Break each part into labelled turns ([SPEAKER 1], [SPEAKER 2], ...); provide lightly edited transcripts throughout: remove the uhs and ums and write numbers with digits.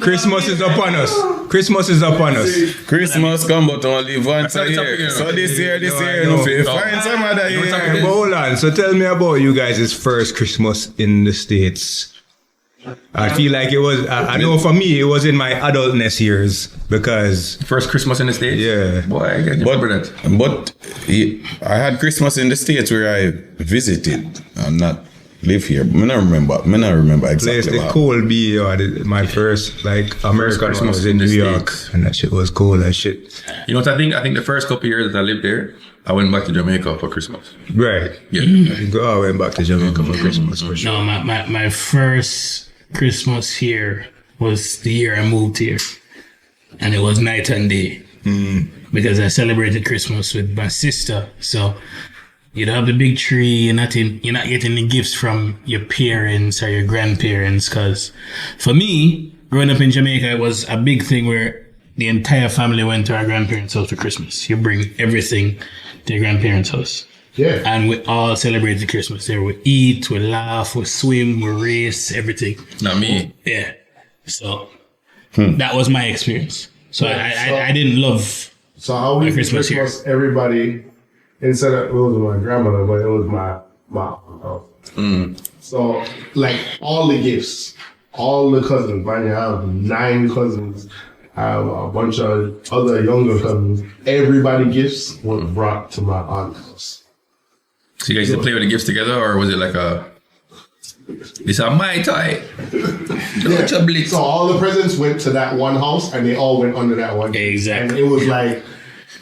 [SPEAKER 1] Christmas is upon us. Christmas is upon us.
[SPEAKER 2] Christmas come but only once a year. So this year, no fear. Find some other year.
[SPEAKER 1] But hold on. So tell me about you guys' first Christmas in the States. I feel like it was, I know for me, it was in my adultness years because...
[SPEAKER 3] First Christmas in the States?
[SPEAKER 1] Yeah.
[SPEAKER 3] Boy, I can remember that.
[SPEAKER 2] But I had Christmas in the States where I visited and not live here. I don't remember exactly.
[SPEAKER 1] Place the cold be, my first like American Christmas was in New York, and that shit was cold as shit.
[SPEAKER 3] You know what I think? I think the first couple of years that I lived there, I went back to Jamaica for Christmas.
[SPEAKER 1] Right.
[SPEAKER 3] Yeah.
[SPEAKER 1] I went back to Jamaica for Christmas for sure.
[SPEAKER 4] No, my first Christmas here was the year I moved here, and it was night and day because I celebrated Christmas with my sister. So you'd have the big tree. You're not getting the gifts from your parents or your grandparents. Because for me, growing up in Jamaica, it was a big thing where the entire family went to our grandparents' house for Christmas. You bring everything to your grandparents' house.
[SPEAKER 5] Yeah.
[SPEAKER 4] And we all celebrated Christmas there. We eat, we laugh, we swim, we race, everything.
[SPEAKER 3] Not me.
[SPEAKER 4] Yeah. So that was my experience. So I didn't love
[SPEAKER 5] So how we
[SPEAKER 4] Christmas
[SPEAKER 5] Christmas, everybody, instead of, it was my grandmother, but it was my mom. So, like, all the gifts, all the cousins, I have 9 cousins, I have a bunch of other younger cousins, everybody gifts were brought to my aunt's house.
[SPEAKER 3] So you guys used to play with the gifts together, or was it like this is my toy? Don't trouble it.
[SPEAKER 5] So all the presents went to that one house, and they all went under that one.
[SPEAKER 4] Exactly.
[SPEAKER 5] And it was like,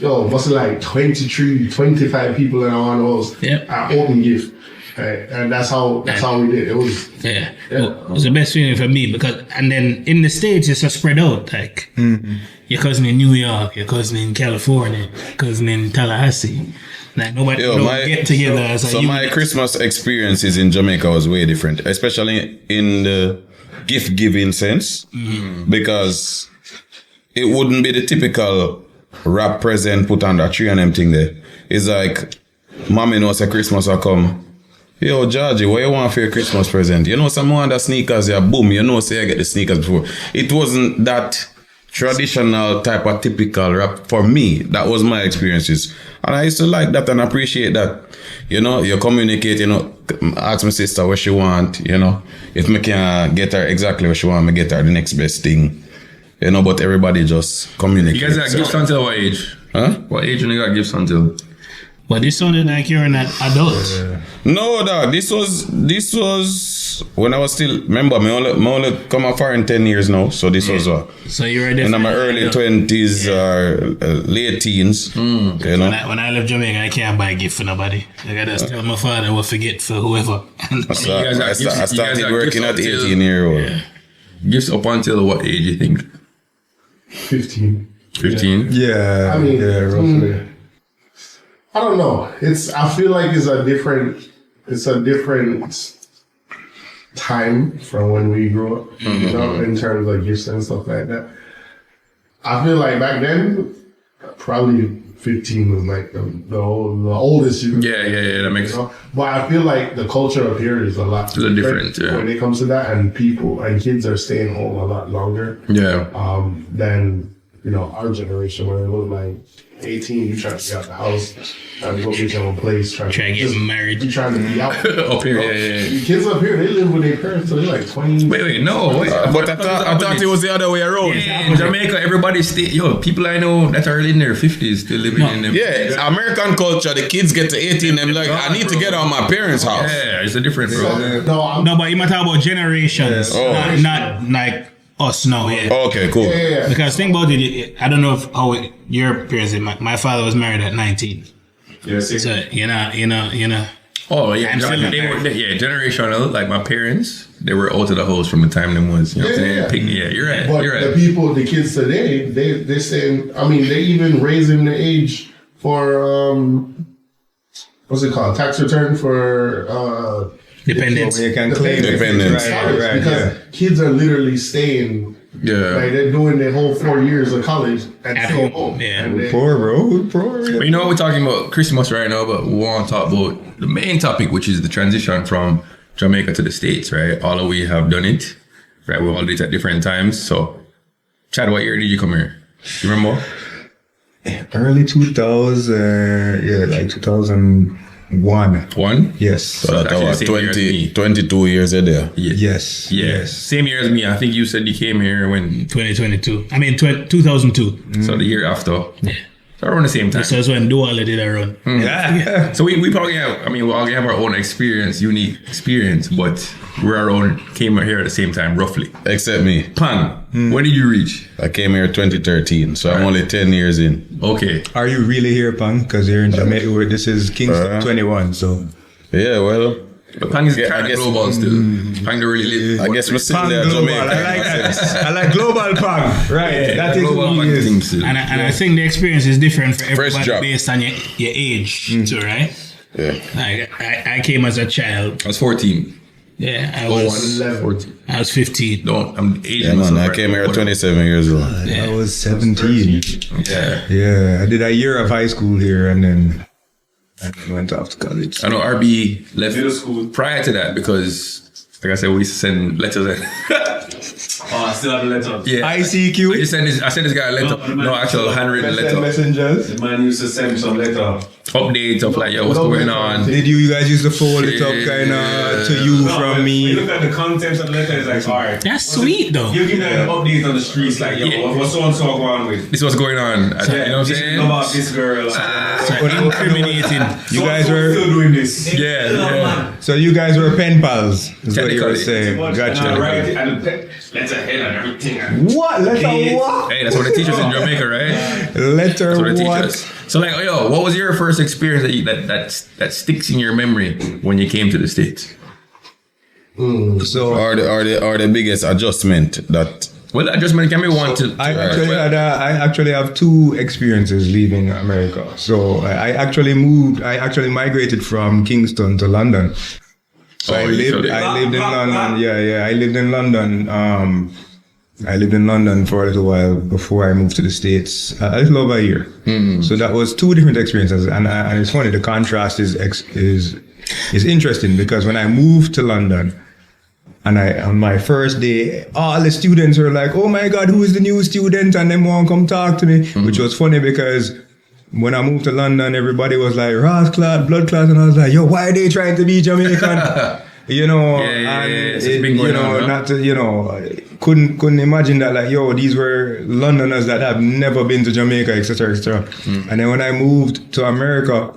[SPEAKER 5] must have like 23, 25 people in our house.
[SPEAKER 4] Yep.
[SPEAKER 5] Our open gift. Right? And that's how we did. It was
[SPEAKER 4] it was the best feeling for me and then in the States it's just spread out, like your cousin in New York, your cousin in California, your cousin in Tallahassee. Like nobody get together as a
[SPEAKER 2] So my Christmas experiences in Jamaica was way different, especially in the gift giving sense, because it wouldn't be the typical wrap present put on the tree and them thing there. It's like, mommy knows a Christmas will come. Yo, Georgie, what you want for your Christmas present? You know, someone that sneakers, yeah, boom, you know, say I get the sneakers before. It wasn't that traditional type of typical rap for me. That was my experiences. And I used to like that and appreciate that. You know, you communicate, you know, ask my sister what she want, you know. If me can get her exactly what she want, me get her the next best thing. You know, but everybody just communicate.
[SPEAKER 3] You guys got gifts until what age?
[SPEAKER 2] Huh?
[SPEAKER 3] What age when you got gifts until?
[SPEAKER 4] But this sounded like you're an adult.
[SPEAKER 2] No, dog. This was when I was still. Remember, me only come out for in 10 years now. So this was
[SPEAKER 4] So you're a
[SPEAKER 2] in my early 20s or late teens. You know.
[SPEAKER 4] When I left Jamaica, I can't buy a gift for nobody. I gotta tell my father I will forget for whoever.
[SPEAKER 2] I started working at 18-year-old.
[SPEAKER 4] Yeah.
[SPEAKER 3] Gifts up until what age you think?
[SPEAKER 5] 15.
[SPEAKER 3] 15?
[SPEAKER 1] Yeah.
[SPEAKER 5] I mean,
[SPEAKER 1] roughly.
[SPEAKER 5] I don't know. I feel like it's a different time from when we grew up, you know, in terms of gifts and stuff like that. I feel like back then, probably 15 was like the oldest you.
[SPEAKER 3] Yeah, that makes
[SPEAKER 5] sense. But I feel like the culture up here is a lot
[SPEAKER 3] different, yeah.
[SPEAKER 5] When it comes to that, and people and kids are staying home a lot longer.
[SPEAKER 3] Yeah.
[SPEAKER 5] Than, you know, our generation where it was like 18, you trying to get out the house, trying to go get your own place, trying to
[SPEAKER 4] get married.
[SPEAKER 5] You trying to be out.
[SPEAKER 3] Up here, yeah.
[SPEAKER 5] The kids up here, they live with their parents till they're like 20.
[SPEAKER 3] Wait, no.
[SPEAKER 2] But I thought it was the other way around.
[SPEAKER 3] Yeah, in Jamaica, everybody people I know that are in their 50s still living in them.
[SPEAKER 2] Yeah, American culture, the kids get to 18, them like, I need to get out of my parents' house.
[SPEAKER 3] Yeah, it's a different, bro.
[SPEAKER 4] No, but you might talk about generations, not like us now. Yeah.
[SPEAKER 2] Okay, cool.
[SPEAKER 5] Yeah.
[SPEAKER 4] Because think about it, I don't know how your parents did. My father was married at 19.
[SPEAKER 1] Yes.
[SPEAKER 4] So you know.
[SPEAKER 3] Oh yeah, they were generational. Like my parents, they were out of the house from the time them was. You know what I'm saying? Yeah, you're right.
[SPEAKER 5] But
[SPEAKER 3] you're right.
[SPEAKER 5] the kids today, they're saying. I mean, they even raising the age for what's it called? Tax return for
[SPEAKER 4] dependents.
[SPEAKER 1] You can claim
[SPEAKER 2] dependents.
[SPEAKER 1] Right,
[SPEAKER 5] because kids are literally staying.
[SPEAKER 3] Yeah.
[SPEAKER 5] Like they're doing their whole 4 years of college and
[SPEAKER 4] At
[SPEAKER 5] staying
[SPEAKER 4] home.
[SPEAKER 5] home.
[SPEAKER 4] Yeah.
[SPEAKER 5] And
[SPEAKER 1] Poor, bro.
[SPEAKER 3] But you know, we're talking about Christmas right now, but we want to talk about the main topic, which is the transition from Jamaica to the States, right? All of we have done it, right? We all did it at different times. So Chad, what year did you come here? You remember?
[SPEAKER 1] Early 2000, yeah, like 2001.
[SPEAKER 3] One?
[SPEAKER 1] Yes.
[SPEAKER 2] So that
[SPEAKER 3] Actually,
[SPEAKER 2] was
[SPEAKER 3] same year as me.
[SPEAKER 2] 22 years a day.
[SPEAKER 1] Yes.
[SPEAKER 3] Yeah.
[SPEAKER 1] Yes.
[SPEAKER 3] Same year as me. I think you said you came here when
[SPEAKER 4] 2022. I mean, 2002.
[SPEAKER 3] so the year after. Yeah. So around the same time.
[SPEAKER 4] So that's when Duala did a run.
[SPEAKER 1] Yeah.
[SPEAKER 3] So we probably have, I mean, we all have our own experience, unique experience, but we're our own, came here at the same time, roughly.
[SPEAKER 2] Except me.
[SPEAKER 3] Pan, when did you reach?
[SPEAKER 2] I came here 2013, so I'm only 10 years in.
[SPEAKER 3] Okay.
[SPEAKER 1] Are you really here, Pang? Because you're in Jamaica. Where this is Kingston 21, so.
[SPEAKER 2] Yeah, well,
[SPEAKER 3] But Pang is
[SPEAKER 2] Yeah, I
[SPEAKER 3] kind of
[SPEAKER 2] guess-
[SPEAKER 3] global still. Pang don't really live.
[SPEAKER 2] I guess we're sitting
[SPEAKER 1] Pang
[SPEAKER 2] there
[SPEAKER 1] global.
[SPEAKER 2] Jamaica.
[SPEAKER 1] I like that. I like global Pang. Right. That is
[SPEAKER 3] global
[SPEAKER 1] what
[SPEAKER 3] Pang
[SPEAKER 1] it is.
[SPEAKER 3] thing still.
[SPEAKER 4] And I think the experience is different for
[SPEAKER 2] Fresh
[SPEAKER 4] everybody
[SPEAKER 2] drop.
[SPEAKER 4] based on your age, too, right?
[SPEAKER 2] Yeah.
[SPEAKER 4] Like, I came as a child.
[SPEAKER 3] I was 14.
[SPEAKER 4] Yeah, I
[SPEAKER 3] Oh,
[SPEAKER 4] was
[SPEAKER 3] 14.
[SPEAKER 4] 15.
[SPEAKER 3] No, I'm Asian.
[SPEAKER 2] Yeah, man,
[SPEAKER 3] myself,
[SPEAKER 2] I
[SPEAKER 3] right?
[SPEAKER 2] came here at
[SPEAKER 3] Whatever.
[SPEAKER 2] 27 years old.
[SPEAKER 1] I was 17.
[SPEAKER 3] Yeah.
[SPEAKER 1] Yeah. I did a year of high school here and then I went off to college.
[SPEAKER 3] I know RB left
[SPEAKER 5] Middle school.
[SPEAKER 3] prior to that because, like I said, we used to send letters in.
[SPEAKER 5] Oh, I still have the letter.
[SPEAKER 3] Yeah.
[SPEAKER 1] ICQ.
[SPEAKER 3] I sent this guy a letter, no actual handwritten letter.
[SPEAKER 1] Messengers.
[SPEAKER 5] The man used to send me some letter.
[SPEAKER 3] Updates of like, yo, what's going on?
[SPEAKER 1] Did you guys used to fold it up kind of to you from
[SPEAKER 5] When you
[SPEAKER 1] me?
[SPEAKER 5] look at the content of the letter, it's like, all right.
[SPEAKER 4] That's sweet, though.
[SPEAKER 5] You give me an update on the streets, like, yo,
[SPEAKER 3] Yeah.
[SPEAKER 5] what's so and so going on with?
[SPEAKER 3] This is what's going on. You know what I'm
[SPEAKER 5] This
[SPEAKER 3] saying?
[SPEAKER 5] about this girl.
[SPEAKER 4] So incriminating.
[SPEAKER 1] You guys were
[SPEAKER 5] still doing this.
[SPEAKER 3] Yeah.
[SPEAKER 1] so you guys were pen pals. Is what you were
[SPEAKER 3] Technically.
[SPEAKER 1] saying.
[SPEAKER 5] And I
[SPEAKER 1] Gotcha.
[SPEAKER 5] write it and the letterhead and everything.
[SPEAKER 1] What letter? What?
[SPEAKER 3] Hey, that's what they teach us in Jamaica, right?
[SPEAKER 1] Letter
[SPEAKER 3] That's what they teach
[SPEAKER 1] what?
[SPEAKER 3] us. So like, yo, what was your first experience that sticks in your memory when you came to the States?
[SPEAKER 1] So
[SPEAKER 2] Or the biggest adjustment that
[SPEAKER 3] Well, adjustment can be one to.
[SPEAKER 1] I actually have two experiences leaving America. So I actually migrated from Kingston to London. So I lived in London. Yeah. I lived in London. I lived in London for a little while before I moved to the States, a little over a year. So that was two different experiences, and it's funny. The contrast is interesting because when I moved to London, and on my first day, all the students were like, "Oh my God, who is the new student?" And they won't come talk to me, which was funny because when I moved to London, everybody was like, "Ras clot, blood clot," and I was like, "Yo, why are they trying to be Jamaican?" You know,
[SPEAKER 3] It's been going on, huh?
[SPEAKER 1] not to, couldn't imagine that, like, yo, these were Londoners that have never been to Jamaica, etc., etc. And then when I moved to America,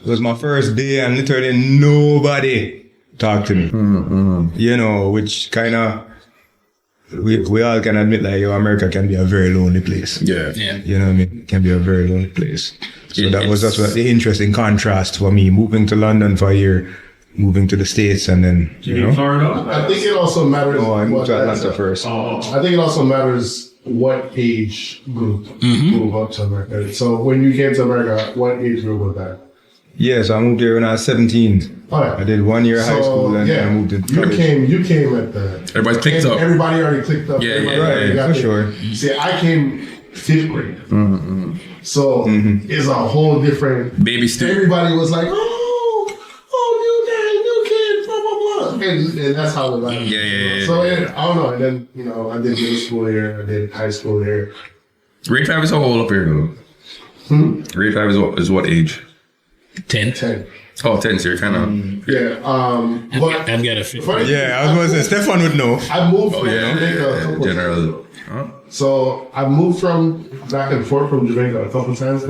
[SPEAKER 1] it was my first day, and literally nobody talked to me. Which kind of we all can admit, like, yo, America can be a very lonely place.
[SPEAKER 3] Yeah.
[SPEAKER 1] You know what I mean? It can be a very lonely place. So that was just the interesting contrast for me, moving to London for a year, moving to the States, and then,
[SPEAKER 5] Florida?
[SPEAKER 6] I think it also matters.
[SPEAKER 1] Oh, I moved
[SPEAKER 6] what-
[SPEAKER 1] to Atlanta first.
[SPEAKER 6] I think it also matters what age group move up to America. So when you came to America, what age group was that?
[SPEAKER 1] Yes, I moved here when I was 17.
[SPEAKER 6] Oh, yeah.
[SPEAKER 1] I did 1 year high school and I moved into college.
[SPEAKER 6] You came at the.
[SPEAKER 3] Everybody clicked up.
[SPEAKER 6] Everybody already clicked up.
[SPEAKER 3] Yeah,
[SPEAKER 6] Everybody
[SPEAKER 3] yeah,
[SPEAKER 6] already
[SPEAKER 1] yeah,
[SPEAKER 6] got
[SPEAKER 1] for
[SPEAKER 6] there.
[SPEAKER 1] sure.
[SPEAKER 6] See, I came 5th grade. So it's a whole different.
[SPEAKER 3] Baby still.
[SPEAKER 6] Everybody was like, new kid, blah, blah, blah. And that's how it went.
[SPEAKER 3] Yeah.
[SPEAKER 6] So I don't know. And then, I did middle school here. I did high school here.
[SPEAKER 3] Grade 5 is how old up here, though? Grade 5 is what age?
[SPEAKER 4] 10.
[SPEAKER 6] 10.
[SPEAKER 3] Oh, 10, so you're kind of...
[SPEAKER 6] Yeah. But
[SPEAKER 4] I've got a 15.
[SPEAKER 6] funny
[SPEAKER 1] Yeah, I was going to say, Stefan would know.
[SPEAKER 6] I moved from
[SPEAKER 3] Yeah,
[SPEAKER 6] Jamaica a couple
[SPEAKER 3] general. Huh?
[SPEAKER 6] So I moved from back and forth from Jamaica a couple times.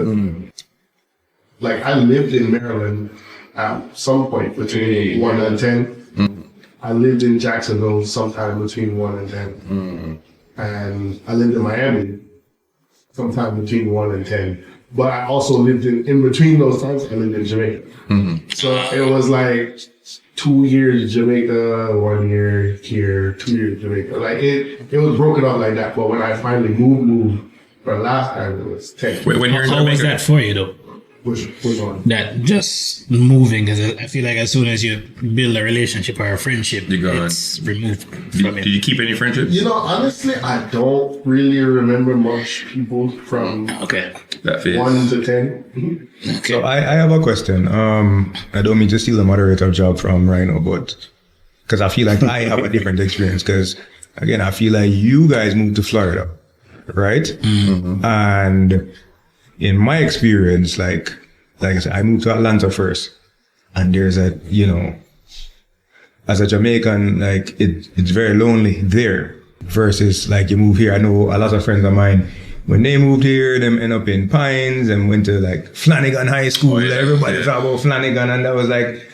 [SPEAKER 6] Like I lived in Maryland at some point between 1 and 10. I lived in Jacksonville sometime between 1 and 10. And I lived in Miami sometime between 1 and 10. But I also lived in between those times, I lived in Jamaica. So it was like 2 years Jamaica, 1 year here, 2 years Jamaica. Like it was broken up like that. But when I finally moved for the last time, it was 10.
[SPEAKER 3] Wait, when you're in
[SPEAKER 4] How was
[SPEAKER 3] Jamaica...
[SPEAKER 4] that for you, though?
[SPEAKER 6] Which one?
[SPEAKER 4] That just moving, because I feel like as soon as you build a relationship or a friendship,
[SPEAKER 3] You're gone.
[SPEAKER 4] it's removed
[SPEAKER 3] Did
[SPEAKER 4] from it.
[SPEAKER 3] you keep any friendships?
[SPEAKER 6] You know, honestly, I don't really remember much people from
[SPEAKER 4] Okay.
[SPEAKER 3] That phase.
[SPEAKER 6] 1 to 10.
[SPEAKER 1] So I have a question. I don't mean to steal the moderator job from Rhino, but because I feel like I have a different experience. Because again, I feel like you guys moved to Florida, right? And in my experience, like I said, I moved to Atlanta first, and there's a, as a Jamaican, like it's very lonely there versus like you move here. I know a lot of friends of mine, when they moved here, them end up in Pines and went to like Flanagan High School. Everybody talk about Flanagan, and that was like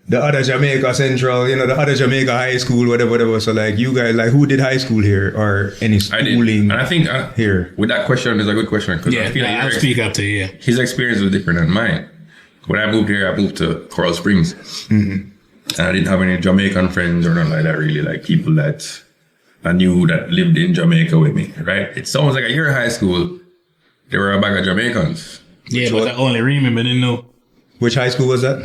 [SPEAKER 1] the other Jamaica Central, the other Jamaica High School, whatever. So like you guys, like who did high school here or any schooling?
[SPEAKER 3] And I think
[SPEAKER 1] here
[SPEAKER 3] with that question is a good question because
[SPEAKER 4] Yeah,
[SPEAKER 3] I feel like
[SPEAKER 4] I'll speak up to you.
[SPEAKER 3] his experience was different than mine. When I moved here, I moved to Coral Springs, and I didn't have any Jamaican friends or nothing like that. Really, like people that I knew that lived in Jamaica with me. Right? It sounds like a year of high school, there were a bag of Jamaicans.
[SPEAKER 4] Yeah, but I only remember, didn't know.
[SPEAKER 1] Which high school was that?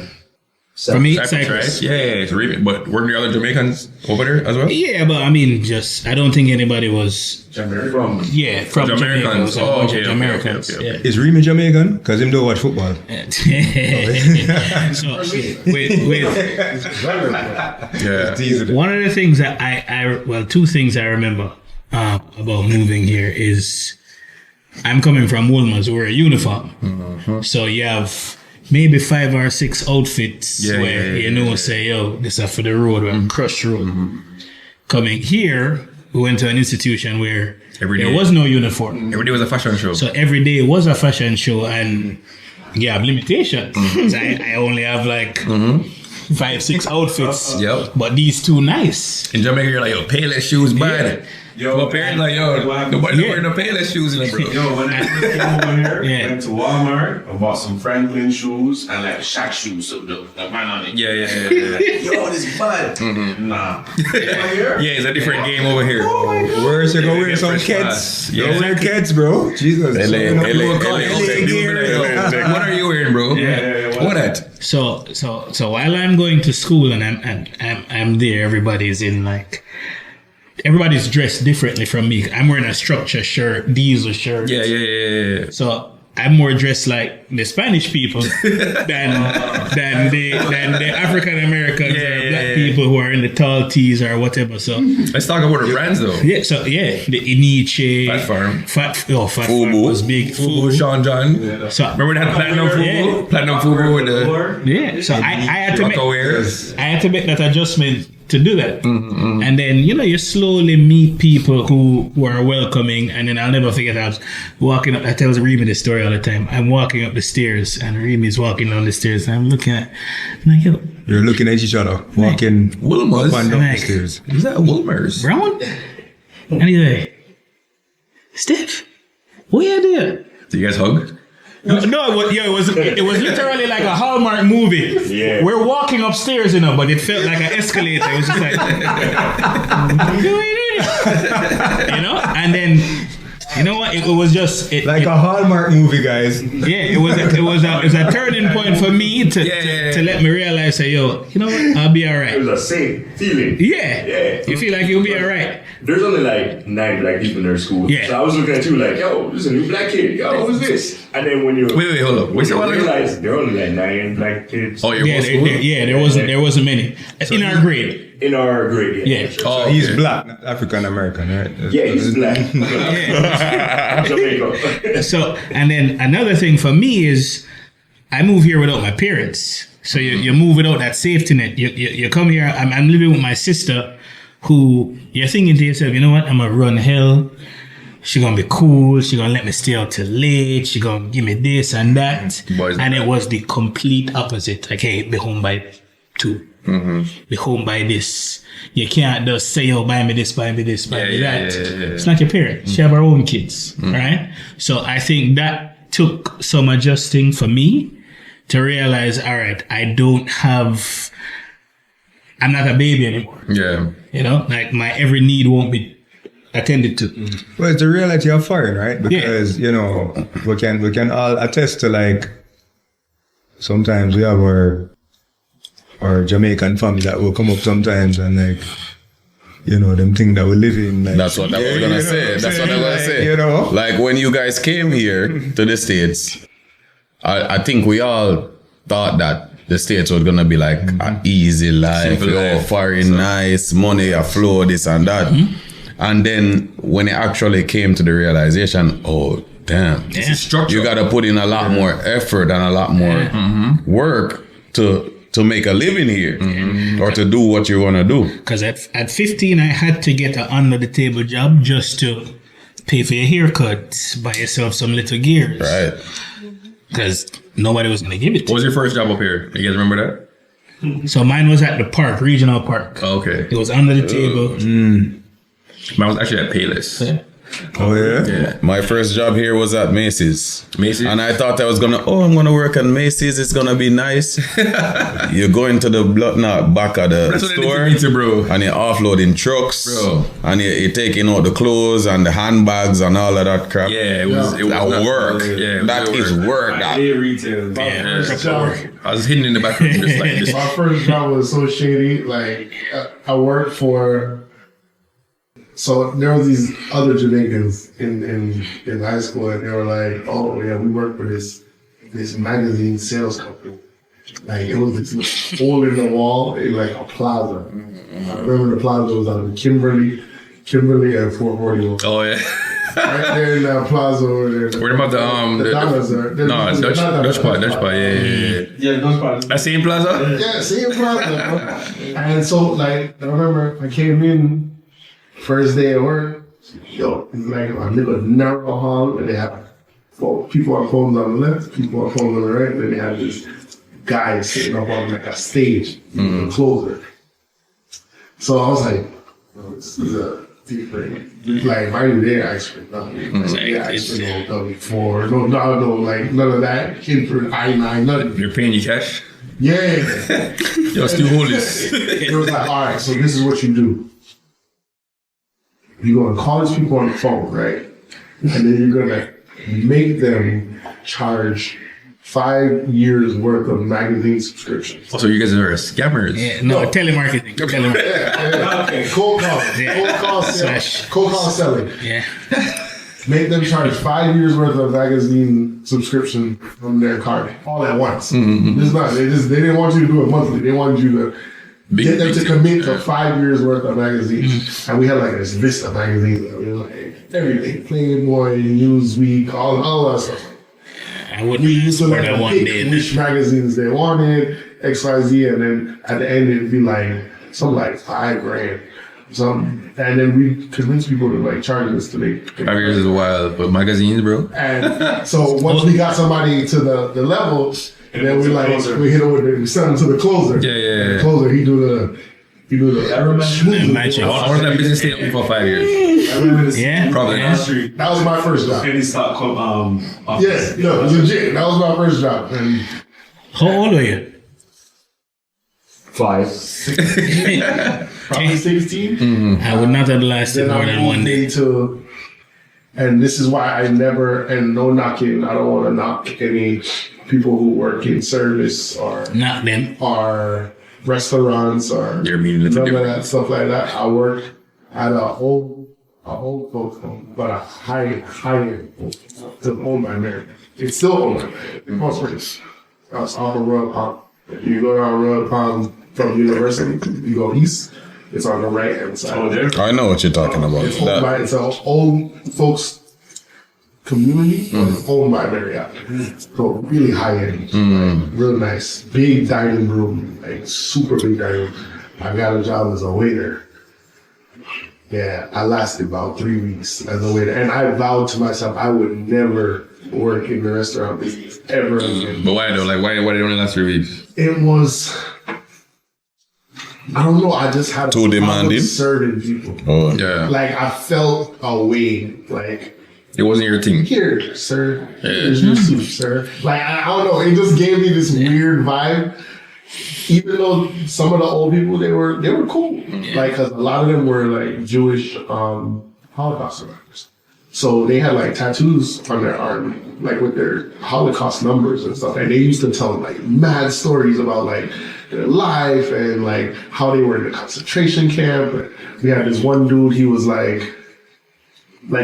[SPEAKER 4] For me,
[SPEAKER 3] Cyprus, right? Yeah, it's really, but weren't there other Jamaicans over there as well?
[SPEAKER 4] Yeah, but I mean, I don't think anybody was.
[SPEAKER 5] From
[SPEAKER 4] From Jamaica. It was a bunch of Americans.
[SPEAKER 3] okay.
[SPEAKER 1] Is Remy Jamaican? Because him don't watch football.
[SPEAKER 4] Yeah. So, wait.
[SPEAKER 3] Yeah.
[SPEAKER 4] One of the things that two things I remember about moving here is I'm coming from Woolmer's, we're a uniform. So you have maybe 5 or 6 outfits say, yo, this is for the road, we're crush road. Coming here, we went to an institution where there was no uniform.
[SPEAKER 3] Every day was a fashion show.
[SPEAKER 4] So every day was a fashion show, and you have limitations. So I only have like 5-6 outfits.
[SPEAKER 3] Yep.
[SPEAKER 4] But these two nice.
[SPEAKER 3] In Jamaica, you're like, yo, Payless shoes, bad.
[SPEAKER 6] Yo,
[SPEAKER 3] my parents like, yo, nobody wearing no Payless shoes in it, bro.
[SPEAKER 6] Yo, when I came over here,
[SPEAKER 4] Yeah.
[SPEAKER 6] went to Walmart, I bought some Franklin shoes and like Shaq shoes, so the man on it.
[SPEAKER 3] Yeah.
[SPEAKER 6] Yo, this bad. Nah.
[SPEAKER 3] Yeah, it's a different game over here.
[SPEAKER 1] Where's you go wear some
[SPEAKER 3] Christmas.
[SPEAKER 1] kids? Go wear kids, bro. Jesus.
[SPEAKER 2] LA.
[SPEAKER 3] What are you wearing, bro?
[SPEAKER 6] Yeah.
[SPEAKER 3] What at?
[SPEAKER 4] So while I'm going to school and I'm there, everybody's dressed differently from me. I'm wearing a structure shirt, diesel shirt.
[SPEAKER 3] Yeah.
[SPEAKER 4] So I'm more dressed like the Spanish people than the African Americans or black people who are in the tall tees or whatever. So
[SPEAKER 3] Let's talk about the brands though.
[SPEAKER 4] the Iniche,
[SPEAKER 3] Fat Farm.
[SPEAKER 4] Fat Farm was big.
[SPEAKER 3] Fubu, Sean John.
[SPEAKER 4] So
[SPEAKER 3] Remember that platinum Fubu?
[SPEAKER 4] Yeah.
[SPEAKER 3] Platinum Fubu with the
[SPEAKER 4] so I had to
[SPEAKER 3] Rockaware.
[SPEAKER 4] I had to make that adjustment to do that. And then, you slowly meet people who are welcoming. And then I'll never forget, I was walking up, I tell Remy this story all the time. I'm walking up the stairs and Remy's walking down the stairs. And I'm looking at, I'm like, yo,
[SPEAKER 1] You're looking at each other, walking
[SPEAKER 3] Wilma's.
[SPEAKER 1] up and down the
[SPEAKER 4] Like-
[SPEAKER 1] stairs.
[SPEAKER 3] Is that Wilmer's?
[SPEAKER 4] Brown? And he's like, Steph, what you doing?
[SPEAKER 3] Do you guys hug?
[SPEAKER 4] No, it was literally like a Hallmark movie.
[SPEAKER 6] Yeah.
[SPEAKER 4] We're walking upstairs, but it felt like an escalator. It was just like, and then, you know what? It was just
[SPEAKER 1] Like a Hallmark movie, guys.
[SPEAKER 4] it was a turning point for me to let me realize, say, yo, you know what? I'll be all
[SPEAKER 6] It
[SPEAKER 4] right.
[SPEAKER 6] was the same feeling.
[SPEAKER 4] Yeah, you feel like you'll be all right.
[SPEAKER 6] There's only like 9 black people in their school.
[SPEAKER 4] Yeah.
[SPEAKER 6] So I was looking at you like, yo, this is a new black kid. Yo, who's this? And then when you
[SPEAKER 3] Wait, hold up. Wait, so what?
[SPEAKER 6] realize there are only like 9 black kids
[SPEAKER 3] Oh, you're
[SPEAKER 4] Yeah,
[SPEAKER 3] both school?
[SPEAKER 4] there wasn't many in our grade.
[SPEAKER 6] in our grade.
[SPEAKER 4] Yeah.
[SPEAKER 3] Oh,
[SPEAKER 1] He's
[SPEAKER 3] okay.
[SPEAKER 1] black, not African American, right?
[SPEAKER 6] Yeah, he's black.
[SPEAKER 4] Yeah.
[SPEAKER 6] Jamaica.
[SPEAKER 4] So, and then another thing for me is I move here without my parents. So you move without that safety net. You come here, I'm living with my sister who you're thinking to yourself, you know what, I'm going to run hell. She going to be cool. She going to let me stay out till late. She going to give me this and that.
[SPEAKER 3] Boys
[SPEAKER 4] And it was the complete opposite. Like, hey, be home by 2. Be home by this. You can't just say, oh, buy me this, buy me this, buy me that.
[SPEAKER 3] Yeah.
[SPEAKER 4] It's not your parents. She have her own kids, right? So I think that took some adjusting for me to realize, all right, I'm not a baby anymore.
[SPEAKER 3] Yeah.
[SPEAKER 4] Like my every need won't be attended to.
[SPEAKER 1] Well, it's the reality of foreign, right? Because, we can all attest to, like, sometimes we have our Jamaican family that will come up sometimes and, like, them things that we live in. Like,
[SPEAKER 2] That's what I was gonna say. That's what I was gonna say. Like when you guys came here to the States, I think we all thought that the States was gonna be like an easy life,
[SPEAKER 3] Simple life.
[SPEAKER 2] foreign nice, money a flow, this and that. And then when it actually came to the realization, oh, damn,
[SPEAKER 3] This is structure.
[SPEAKER 2] you got to put in a lot more effort and a lot more work to make a living here or to do what you want to do.
[SPEAKER 4] Because at 15, I had to get an under the table job just to pay for your haircut, buy yourself some little gears.
[SPEAKER 2] Right.
[SPEAKER 4] Because nobody was going to give it to
[SPEAKER 3] What was your first job up here? You guys remember that?
[SPEAKER 4] me. So mine was at the park, regional park.
[SPEAKER 3] Oh, okay.
[SPEAKER 4] It was under the table.
[SPEAKER 3] Mine was actually at Payless.
[SPEAKER 1] Oh yeah.
[SPEAKER 3] Yeah.
[SPEAKER 2] My first job here was at Macy's.
[SPEAKER 3] Macy's?
[SPEAKER 2] And I thought I was I'm gonna work at Macy's, it's gonna be nice. You go into the back of the
[SPEAKER 3] That's what
[SPEAKER 2] store
[SPEAKER 3] they did to me too, bro.
[SPEAKER 2] and you're offloading trucks.
[SPEAKER 3] Bro.
[SPEAKER 2] And you're taking out the clothes and the handbags and all of that crap.
[SPEAKER 3] Yeah, it was
[SPEAKER 2] That
[SPEAKER 3] not-
[SPEAKER 2] work.
[SPEAKER 3] Yeah, it
[SPEAKER 2] That
[SPEAKER 3] was
[SPEAKER 2] is work. That.
[SPEAKER 5] My first job,
[SPEAKER 3] I was hidden in the back room just like this.
[SPEAKER 5] my first job was so shady. Like I worked for. So there was these other Jamaicans in high school, and they were like, "Oh yeah, we work for this magazine sales company." Like it was this hole in the wall in like a plaza. I remember the plaza was on Kimberly and 441.
[SPEAKER 3] Oh yeah.
[SPEAKER 5] Right there in that plaza over there.
[SPEAKER 3] What about the
[SPEAKER 5] Donnas are-
[SPEAKER 3] no Dutch pot, yeah.
[SPEAKER 6] Yeah, those parts.
[SPEAKER 3] That same plaza?
[SPEAKER 5] Yeah, same plaza. Bro. And so like I remember I came in first day at work. Yo, it's like a little narrow hall and they have people on phones on the left, people on phones on the right, and then they have this guy sitting up on like a stage, a closer. So I was like, oh, this is a different, like, mind you, they actually nothing. They actually no W4, no, like, none of that. Infant I-9, nothing.
[SPEAKER 3] You're paying you cash?
[SPEAKER 5] Yeah.
[SPEAKER 3] Yo, still hold this.
[SPEAKER 5] It was like, all right, so this is what you do. You're going to call these people on the phone, right? And then you're going to make them charge 5 years worth of magazine subscriptions.
[SPEAKER 3] Oh, so you guys are scammers?
[SPEAKER 4] Yeah, no, telemarketing.
[SPEAKER 5] Okay, cold call selling.
[SPEAKER 4] Yeah.
[SPEAKER 5] Make them charge 5 years worth of magazine subscription from their card all at once. It's not. They didn't want you to do it monthly. They wanted you to get them to commit to 5 years worth of magazines. And we had like this Vista magazine. It was like everything, Playboy, Newsweek, all that stuff.
[SPEAKER 4] I wouldn't
[SPEAKER 5] We used to
[SPEAKER 4] support
[SPEAKER 5] like
[SPEAKER 4] that one
[SPEAKER 5] pick
[SPEAKER 4] day.
[SPEAKER 5] which magazines they wanted, XYZ, and then at the end it'd be like something like $5,000. And then we convinced people to like charge us to make
[SPEAKER 3] 5 years is wild, but magazines, bro.
[SPEAKER 5] And so once we got somebody to the level, and then we hit them with we sent them to the closer.
[SPEAKER 3] Yeah.
[SPEAKER 5] The closer, he do the
[SPEAKER 4] Magic.
[SPEAKER 3] I want that business stay open for 5 years.
[SPEAKER 4] Yeah.
[SPEAKER 3] Probably.
[SPEAKER 4] Yeah.
[SPEAKER 5] That was my first job.
[SPEAKER 6] Office.
[SPEAKER 5] Yeah, legit. That was my first job. And
[SPEAKER 4] How old were you?
[SPEAKER 6] 5.
[SPEAKER 5] probably 16.
[SPEAKER 4] I would not have lasted
[SPEAKER 5] Then
[SPEAKER 4] more
[SPEAKER 5] I
[SPEAKER 4] than one
[SPEAKER 5] moved
[SPEAKER 4] day.
[SPEAKER 5] into, and this is why I never, and no knocking, I don't want to knock any people who work in service or
[SPEAKER 4] Not them.
[SPEAKER 5] restaurants or
[SPEAKER 3] You're meaning it's
[SPEAKER 5] none of
[SPEAKER 3] different.
[SPEAKER 5] that stuff like that. I worked at a old folks home, but a high-end folks home. Still owned by American. It's still owned by American. That's off of Royal Palm. If you go down Royal Palm from University, you go east, it's on the right-hand side.
[SPEAKER 6] Oh, there.
[SPEAKER 2] I know what you're talking about.
[SPEAKER 5] It's owned by, it's an old folks community, but it's owned by Marriott. So really high-end, real nice. Big dining room, like super big dining room. I got a job as a waiter. Yeah, I lasted about 3 weeks as a waiter. And I vowed to myself I would never work in the restaurant business ever again.
[SPEAKER 3] But why though? Like, why did it only last 3 weeks?
[SPEAKER 5] It was, I don't know, I just had
[SPEAKER 2] Too
[SPEAKER 5] a problem
[SPEAKER 2] demanding?
[SPEAKER 5] with certain people.
[SPEAKER 2] Oh.
[SPEAKER 3] Yeah.
[SPEAKER 5] Like, I felt a way, like,
[SPEAKER 3] It wasn't your thing.
[SPEAKER 5] here, sir. Here's your soup, sir. Like, I don't know. It just gave me this weird vibe. Even though some of the old people, they were cool. Like, because a lot of them were, like, Jewish Holocaust survivors. So they had, like, tattoos on their arm, like, with their Holocaust numbers and stuff. And they used to tell, like, mad stories about, like, their life and, like, how they were in the concentration camp. And we had this one dude, he was, like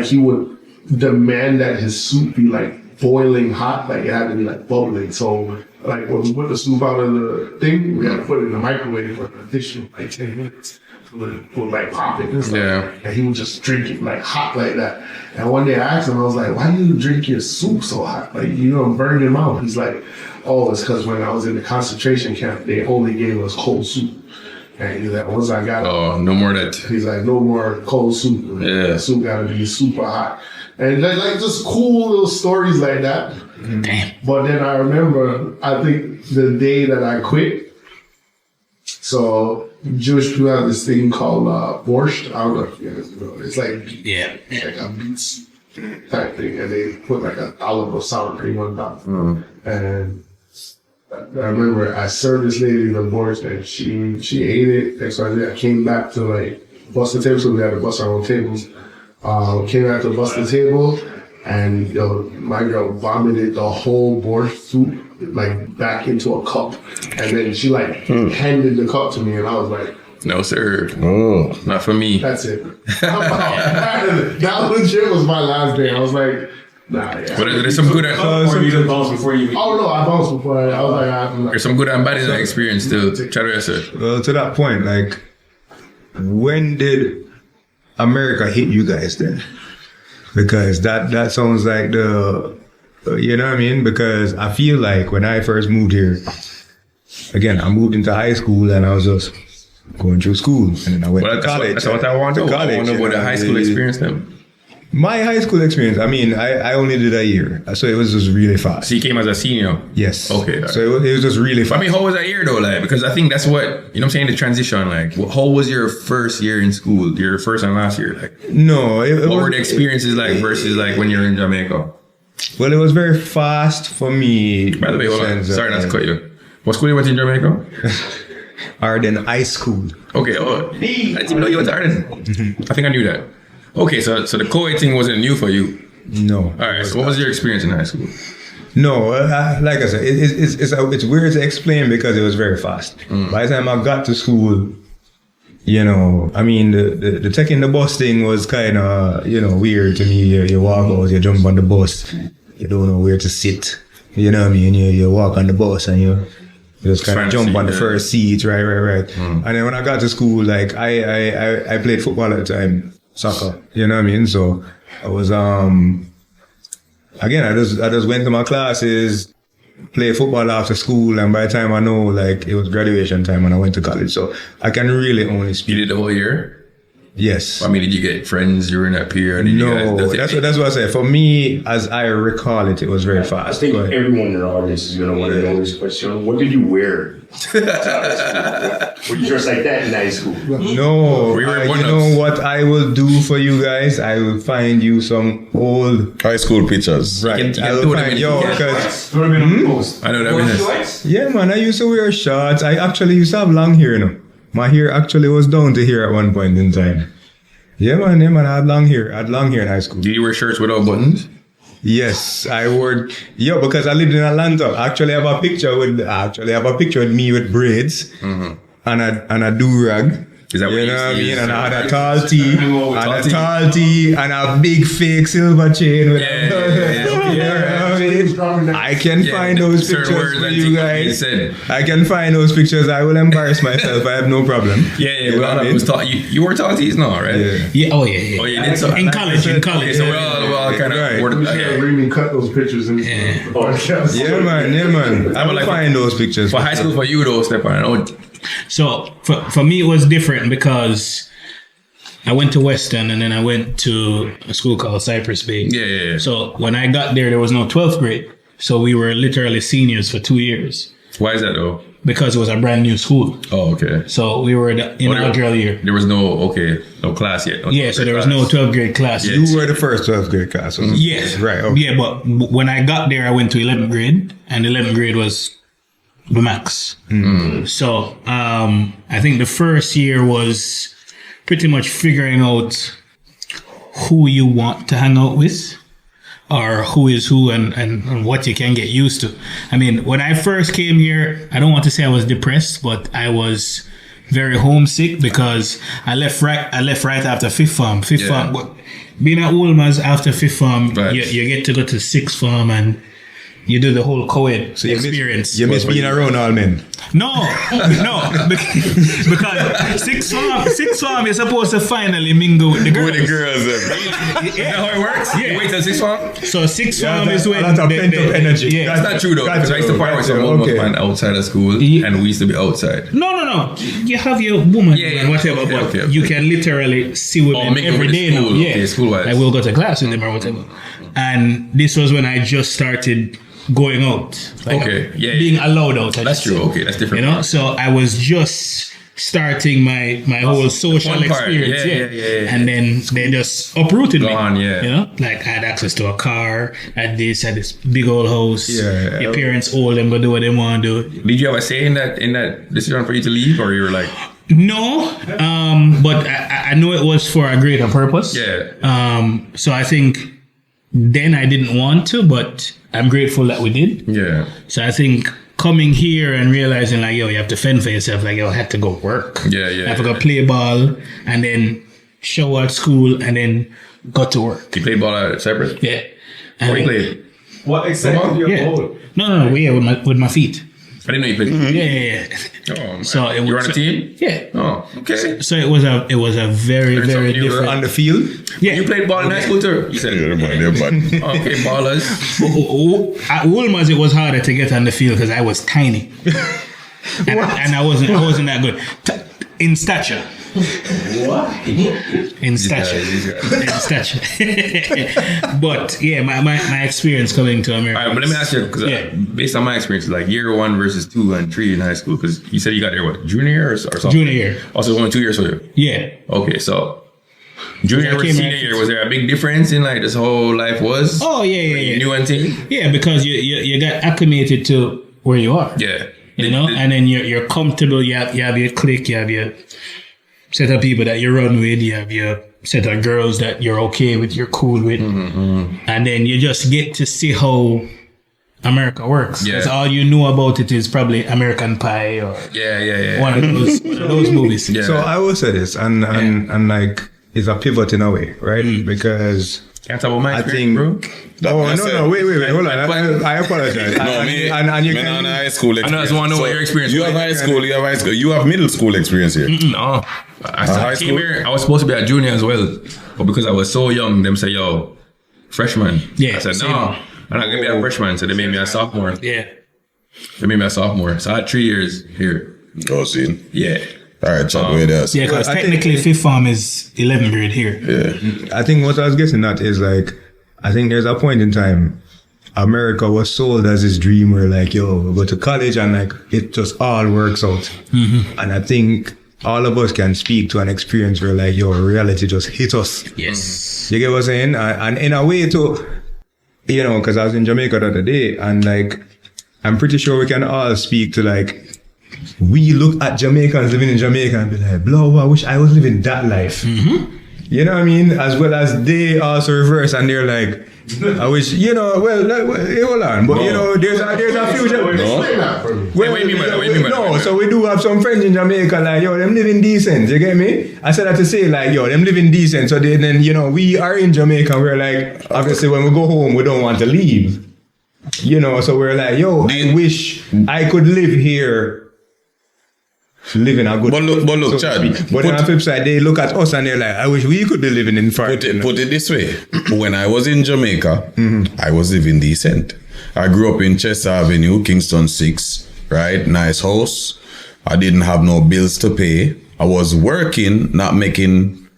[SPEAKER 5] he would demand that his soup be like boiling hot, like it had to be like bubbling. So like when we put the soup out of the thing, we had to put it in the microwave for an additional like 10 minutes.
[SPEAKER 6] would like pop it and stuff.
[SPEAKER 3] Yeah.
[SPEAKER 6] And he would just drink it like hot like that. And one day I asked him, I was like, why do you drink your soup so hot? Like, you don't burn your mouth. He's like, oh, it's because when I was in the concentration camp, they only gave us cold soup. And he's like, once I got
[SPEAKER 3] Oh, no more that.
[SPEAKER 6] he's like, no more cold soup.
[SPEAKER 3] Yeah.
[SPEAKER 6] The soup gotta be super hot. And like just cool little stories like that.
[SPEAKER 4] Damn.
[SPEAKER 6] But then I remember, I think the day that I quit, so Jewish people have this thing called borscht. I don't know if you guys know. It's like
[SPEAKER 4] Yeah.
[SPEAKER 6] like a beets type thing, and they put like an olive or sour cream on top. And I remember I served this lady the borscht, and she ate it. And so I came back to like bust the table, so we had to bust our own tables. Came back to bust the table, and my girl vomited the whole borscht soup like back into a cup, and then she like handed the cup to me, and I was like,
[SPEAKER 3] No, sir.
[SPEAKER 2] Oh.
[SPEAKER 3] Not for me.
[SPEAKER 6] that's it. That legit was my last day. I was like, nah, yeah.
[SPEAKER 3] But there's some good
[SPEAKER 7] Or you just bounce before you.
[SPEAKER 6] Oh no, I bounced before. I was like, I'm like,
[SPEAKER 3] there's some good and bad in that experience too. Try to answer.
[SPEAKER 1] Well, to that point, like, when did America hit you guys then? Because that sounds like you know what I mean? Because I feel like when I first moved here, again, I moved into high school and I was just going through school, and then I went
[SPEAKER 3] Well,
[SPEAKER 1] to college.
[SPEAKER 3] that's what I want to know. I want to know about the high school experience then.
[SPEAKER 1] My high school experience, I mean, I only did a year, so it was just really fast.
[SPEAKER 3] So you came as a senior.
[SPEAKER 1] Yes.
[SPEAKER 3] Okay.
[SPEAKER 1] So it was just really fast.
[SPEAKER 3] I mean, how was that year though? Like, because I think that's what, you know what I'm saying, the transition, like, how was your first year in school, your first and last year? Like,
[SPEAKER 1] No.
[SPEAKER 3] what were the experiences like versus like when you're in Jamaica?
[SPEAKER 1] Well, it was very fast for me.
[SPEAKER 3] By the way, hold on. Sorry not to cut you. What school you went in Jamaica?
[SPEAKER 1] Arden High School.
[SPEAKER 3] Okay. Oh, I didn't even know you went to Arden. I think I knew that. Okay, so the co-ed thing wasn't new for you.
[SPEAKER 1] No.
[SPEAKER 3] All right. So what was your experience in high school?
[SPEAKER 1] No, like I said, it's weird to explain because it was very fast. By the time I got to school, you know, I mean, the taking the bus thing was kind of, you know, weird to me. You walk out, you jump on the bus, you don't know where to sit. You know what I mean? You walk on the bus and you just kind of jump on the first seat, right. And then when I got to school, like I played football at the time, soccer. You know what I mean? So I was again, I just went to my classes, play football after school, and by the time I know, like, it was graduation time when I went to college. So I can really only speak.
[SPEAKER 3] You did the whole year?
[SPEAKER 1] Yes.
[SPEAKER 3] I mean, did you get friends during that period? Did
[SPEAKER 1] No, that's what I said. For me, as I recall it, it was very
[SPEAKER 7] I
[SPEAKER 1] fast.
[SPEAKER 7] think
[SPEAKER 1] But
[SPEAKER 7] everyone in the audience is going to want to know this question. What did you wear? Were you dressed like that in high school?
[SPEAKER 1] no,
[SPEAKER 3] We were
[SPEAKER 1] you
[SPEAKER 3] one-ups.
[SPEAKER 1] know what I will do for you guys? I will find you some old,
[SPEAKER 2] High school pictures.
[SPEAKER 1] right?
[SPEAKER 3] You can
[SPEAKER 1] I
[SPEAKER 3] do
[SPEAKER 1] will
[SPEAKER 3] them
[SPEAKER 1] find,
[SPEAKER 3] in-
[SPEAKER 1] yo,
[SPEAKER 3] yeah.
[SPEAKER 1] because
[SPEAKER 7] Throw them in on the post.
[SPEAKER 3] I know that business.
[SPEAKER 1] yeah, man, I used to wear shorts. I actually used to have long hair, you know. My hair actually was down to here at one point in time. Yeah, man, I had long hair. I had long hair in high school.
[SPEAKER 3] Do you wear shirts without buttons?
[SPEAKER 1] Yes, I wore. Yo, because I lived in Atlanta. I actually have a picture with me with braids and a do rag.
[SPEAKER 3] Is that what
[SPEAKER 1] You
[SPEAKER 3] you
[SPEAKER 1] know what I
[SPEAKER 3] used to
[SPEAKER 1] mean?
[SPEAKER 3] use?
[SPEAKER 1] And I had a tall tee,
[SPEAKER 3] Tall tee.
[SPEAKER 1] and a big fake silver chain. With
[SPEAKER 3] Yeah.
[SPEAKER 1] You know what I mean? I can
[SPEAKER 3] Yeah,
[SPEAKER 1] find those
[SPEAKER 3] certain
[SPEAKER 1] pictures
[SPEAKER 3] words
[SPEAKER 1] for
[SPEAKER 3] that
[SPEAKER 1] you
[SPEAKER 3] you
[SPEAKER 1] guys.
[SPEAKER 3] said.
[SPEAKER 1] I can find those pictures. I will embarrass myself. I have no problem.
[SPEAKER 3] Yeah,
[SPEAKER 1] You know
[SPEAKER 3] well,
[SPEAKER 1] what I
[SPEAKER 3] I
[SPEAKER 1] mean?
[SPEAKER 3] was taught you were taught these now, right?
[SPEAKER 1] Yeah.
[SPEAKER 4] Yeah. Oh yeah.
[SPEAKER 3] Oh, you did so.
[SPEAKER 4] In college.
[SPEAKER 3] Okay, so we're all kind of
[SPEAKER 1] Right.
[SPEAKER 3] word.
[SPEAKER 6] we should really cut those pictures in this podcast.
[SPEAKER 1] Yeah, man. I will
[SPEAKER 3] like-
[SPEAKER 1] find those pictures.
[SPEAKER 3] For high school, for you though, Stefan. I know.
[SPEAKER 4] So for me, it was different because I went to Western and then I went to a school called Cypress Bay.
[SPEAKER 3] Yeah.
[SPEAKER 4] So when I got there was no 12th grade. So we were literally seniors for 2 years
[SPEAKER 3] Why is that though?
[SPEAKER 4] because it was a brand new school.
[SPEAKER 3] Oh, okay.
[SPEAKER 4] So we were the inaugural year.
[SPEAKER 3] There was no class yet.
[SPEAKER 4] Yeah, so there was no 12th grade class.
[SPEAKER 3] Yeah.
[SPEAKER 1] You were the first 12th grade class. wasn't you?
[SPEAKER 4] Yes.
[SPEAKER 1] Right. Okay.
[SPEAKER 4] Yeah, but when I got there, I went to 11th grade, and 11th grade was the max. So I think the first year was pretty much figuring out who you want to hang out with, or who is who, and what you can get used to. I mean, when I first came here, I don't want to say I was depressed, but I was very homesick because I left right after fifth form. Fifth
[SPEAKER 3] Yeah.
[SPEAKER 4] form, being at Wolmer's after fifth form,
[SPEAKER 3] Right.
[SPEAKER 4] you get to go to sixth form, and you do the whole co-ed
[SPEAKER 1] You
[SPEAKER 4] experience.
[SPEAKER 1] miss, you miss being around all men.
[SPEAKER 4] No, because sixth form, you're supposed to finally mingle with the girls.
[SPEAKER 2] With the girls.
[SPEAKER 3] Is that how it works?
[SPEAKER 4] Yeah.
[SPEAKER 3] You wait till 6th form?
[SPEAKER 4] So sixth form
[SPEAKER 1] Yeah,
[SPEAKER 4] is when
[SPEAKER 1] a lot of pent-up energy.
[SPEAKER 4] Yeah.
[SPEAKER 3] That's not true though, because I used to party with some woman man outside of school,
[SPEAKER 4] Yeah.
[SPEAKER 3] and we used to be outside.
[SPEAKER 4] No. You have your woman
[SPEAKER 3] Yeah,
[SPEAKER 4] and whatever,
[SPEAKER 3] okay,
[SPEAKER 4] but
[SPEAKER 3] okay.
[SPEAKER 4] you can literally see women
[SPEAKER 3] mingle
[SPEAKER 4] every
[SPEAKER 3] with
[SPEAKER 4] day
[SPEAKER 3] the
[SPEAKER 4] now.
[SPEAKER 3] school,
[SPEAKER 4] Yeah,
[SPEAKER 3] okay, school-wise.
[SPEAKER 4] I will go to class with them or whatever. And this was when I just started going out.
[SPEAKER 3] Okay, yeah,
[SPEAKER 4] being
[SPEAKER 3] yeah.
[SPEAKER 4] allowed out. I
[SPEAKER 3] That's
[SPEAKER 4] should
[SPEAKER 3] true,
[SPEAKER 4] say.
[SPEAKER 3] okay, that's different.
[SPEAKER 4] You know, so I was just starting my whole social
[SPEAKER 3] fun part,
[SPEAKER 4] experience.
[SPEAKER 3] yeah.
[SPEAKER 4] And then they just uprooted me.
[SPEAKER 3] Gone, yeah.
[SPEAKER 4] You know, like I had access to a car, had this big old house.
[SPEAKER 1] Yeah.
[SPEAKER 4] Your parents old, them go do what they want to do.
[SPEAKER 3] Did you have a say in that decision for you to leave, or you were like,
[SPEAKER 4] No, but I know it was for a greater purpose.
[SPEAKER 3] yeah,
[SPEAKER 4] So I think then I didn't want to, but I'm grateful that we did.
[SPEAKER 3] yeah,
[SPEAKER 4] So I think coming here and realizing like, yo, you have to fend for yourself. Like, yo, I had to go work.
[SPEAKER 3] Yeah.
[SPEAKER 4] I have to go play ball and then show at school and then go to work.
[SPEAKER 3] You played ball at Cyprus?
[SPEAKER 4] Yeah.
[SPEAKER 3] Where you
[SPEAKER 4] And
[SPEAKER 3] played?
[SPEAKER 6] What excited you?
[SPEAKER 4] yeah. No, yeah, with my feet.
[SPEAKER 3] I didn't know you played.
[SPEAKER 4] Yeah.
[SPEAKER 3] Oh, man.
[SPEAKER 4] So it
[SPEAKER 3] you were
[SPEAKER 4] was
[SPEAKER 3] on a team?
[SPEAKER 4] Yeah.
[SPEAKER 3] Oh, okay.
[SPEAKER 4] So it was a very,
[SPEAKER 3] Learned
[SPEAKER 4] very
[SPEAKER 3] something new,
[SPEAKER 4] different.
[SPEAKER 1] On the field,
[SPEAKER 4] Yeah.
[SPEAKER 3] You played ball in high school too? You said, oh, okay, ballers.
[SPEAKER 4] At Woolmers, it was harder to get on the field because I was tiny, and I wasn't that good in stature.
[SPEAKER 6] What?
[SPEAKER 4] In stature.
[SPEAKER 3] These guys.
[SPEAKER 4] In stature. But yeah, my experience coming to America.
[SPEAKER 3] All right, but let me ask you, because
[SPEAKER 4] Yeah.
[SPEAKER 3] based on my experience, like year 1 versus 2 and 3 in high school, because you said you got there, what, junior year or something?
[SPEAKER 4] Junior year.
[SPEAKER 3] Also, only 2 years for you.
[SPEAKER 4] Yeah.
[SPEAKER 3] Okay, so junior
[SPEAKER 4] I
[SPEAKER 3] versus
[SPEAKER 4] came
[SPEAKER 3] senior
[SPEAKER 4] right-
[SPEAKER 3] year, was there a big difference in like this whole life was?
[SPEAKER 4] Oh yeah.
[SPEAKER 3] New and thing?
[SPEAKER 4] Yeah, because you got acclimated to where you are.
[SPEAKER 3] Yeah.
[SPEAKER 4] You know, and then you're comfortable. You have your clique. You have your set of people that you run with. You have your set of girls that you're okay with. You're cool with, and then you just get to see how America works.
[SPEAKER 3] Yeah.
[SPEAKER 4] Because all you know about it is probably American Pie or
[SPEAKER 3] Yeah.
[SPEAKER 4] one of those movies.
[SPEAKER 3] Yeah.
[SPEAKER 1] so I will say this, and like it's a pivot in a way, right? Because
[SPEAKER 3] Can't talk about my
[SPEAKER 1] I
[SPEAKER 3] experience,
[SPEAKER 1] think.
[SPEAKER 3] bro.
[SPEAKER 1] Oh no, wait, hold on. I apologize.
[SPEAKER 2] No, me,
[SPEAKER 1] and you
[SPEAKER 2] me
[SPEAKER 1] can,
[SPEAKER 2] not high school experience.
[SPEAKER 3] I just want to know what your experience
[SPEAKER 2] You
[SPEAKER 3] was.
[SPEAKER 2] have high school, you have middle school experience here.
[SPEAKER 3] No.
[SPEAKER 2] high
[SPEAKER 3] I came
[SPEAKER 2] school?
[SPEAKER 3] here, I was supposed to be a junior as well. But because I was so young, them say, yo, freshman.
[SPEAKER 4] Yeah,
[SPEAKER 3] I said,
[SPEAKER 4] same.
[SPEAKER 3] no, I'm not going to be a freshman. So they made me a sophomore.
[SPEAKER 4] Yeah.
[SPEAKER 3] They made me a sophomore. So I had 3 years here.
[SPEAKER 2] Oh, see.
[SPEAKER 3] Yeah.
[SPEAKER 2] All right, chat with us.
[SPEAKER 4] Yeah, because
[SPEAKER 1] I think-
[SPEAKER 4] technically fifth form is 11th grade here.
[SPEAKER 2] Yeah.
[SPEAKER 1] I think what I was getting at is like, I think there's a point in time, America was sold as this dream where like, yo, we go to college and like, it just all works out. And I think all of us can speak to an experience where like, yo, reality just hit us.
[SPEAKER 4] Yes.
[SPEAKER 1] You get what I'm saying? And in a way too, you know, because I was in Jamaica the other day and like, I'm pretty sure we can all speak to like, we look at Jamaicans living in Jamaica and be like, blow, I wish I was living that life. You know what I mean? As well as they also reverse and they're like, I wish, you know, well, hold on, but you know, there's a future.
[SPEAKER 6] Explain that for me.
[SPEAKER 1] Well,
[SPEAKER 3] What do you mean by that? What do you mean by that?
[SPEAKER 1] no, so we do have some friends in Jamaica, like, yo, them living decent, you get me? I said that to say, like, yo, them living decent, so then, you know, we are in Jamaica, we're like, obviously when we go home, we don't want to leave. You know, so we're like, yo, I wish I could live here, living a good
[SPEAKER 2] But look, Chad,
[SPEAKER 1] But on the flip side, they look at us and they're like, I wish we could be living in
[SPEAKER 2] Put
[SPEAKER 1] Farrington.
[SPEAKER 2] it this way. When I was in Jamaica, I was living decent. I grew up in Chester Avenue, Kingston 6, right? Nice house. I didn't have no bills to pay. I was working, not making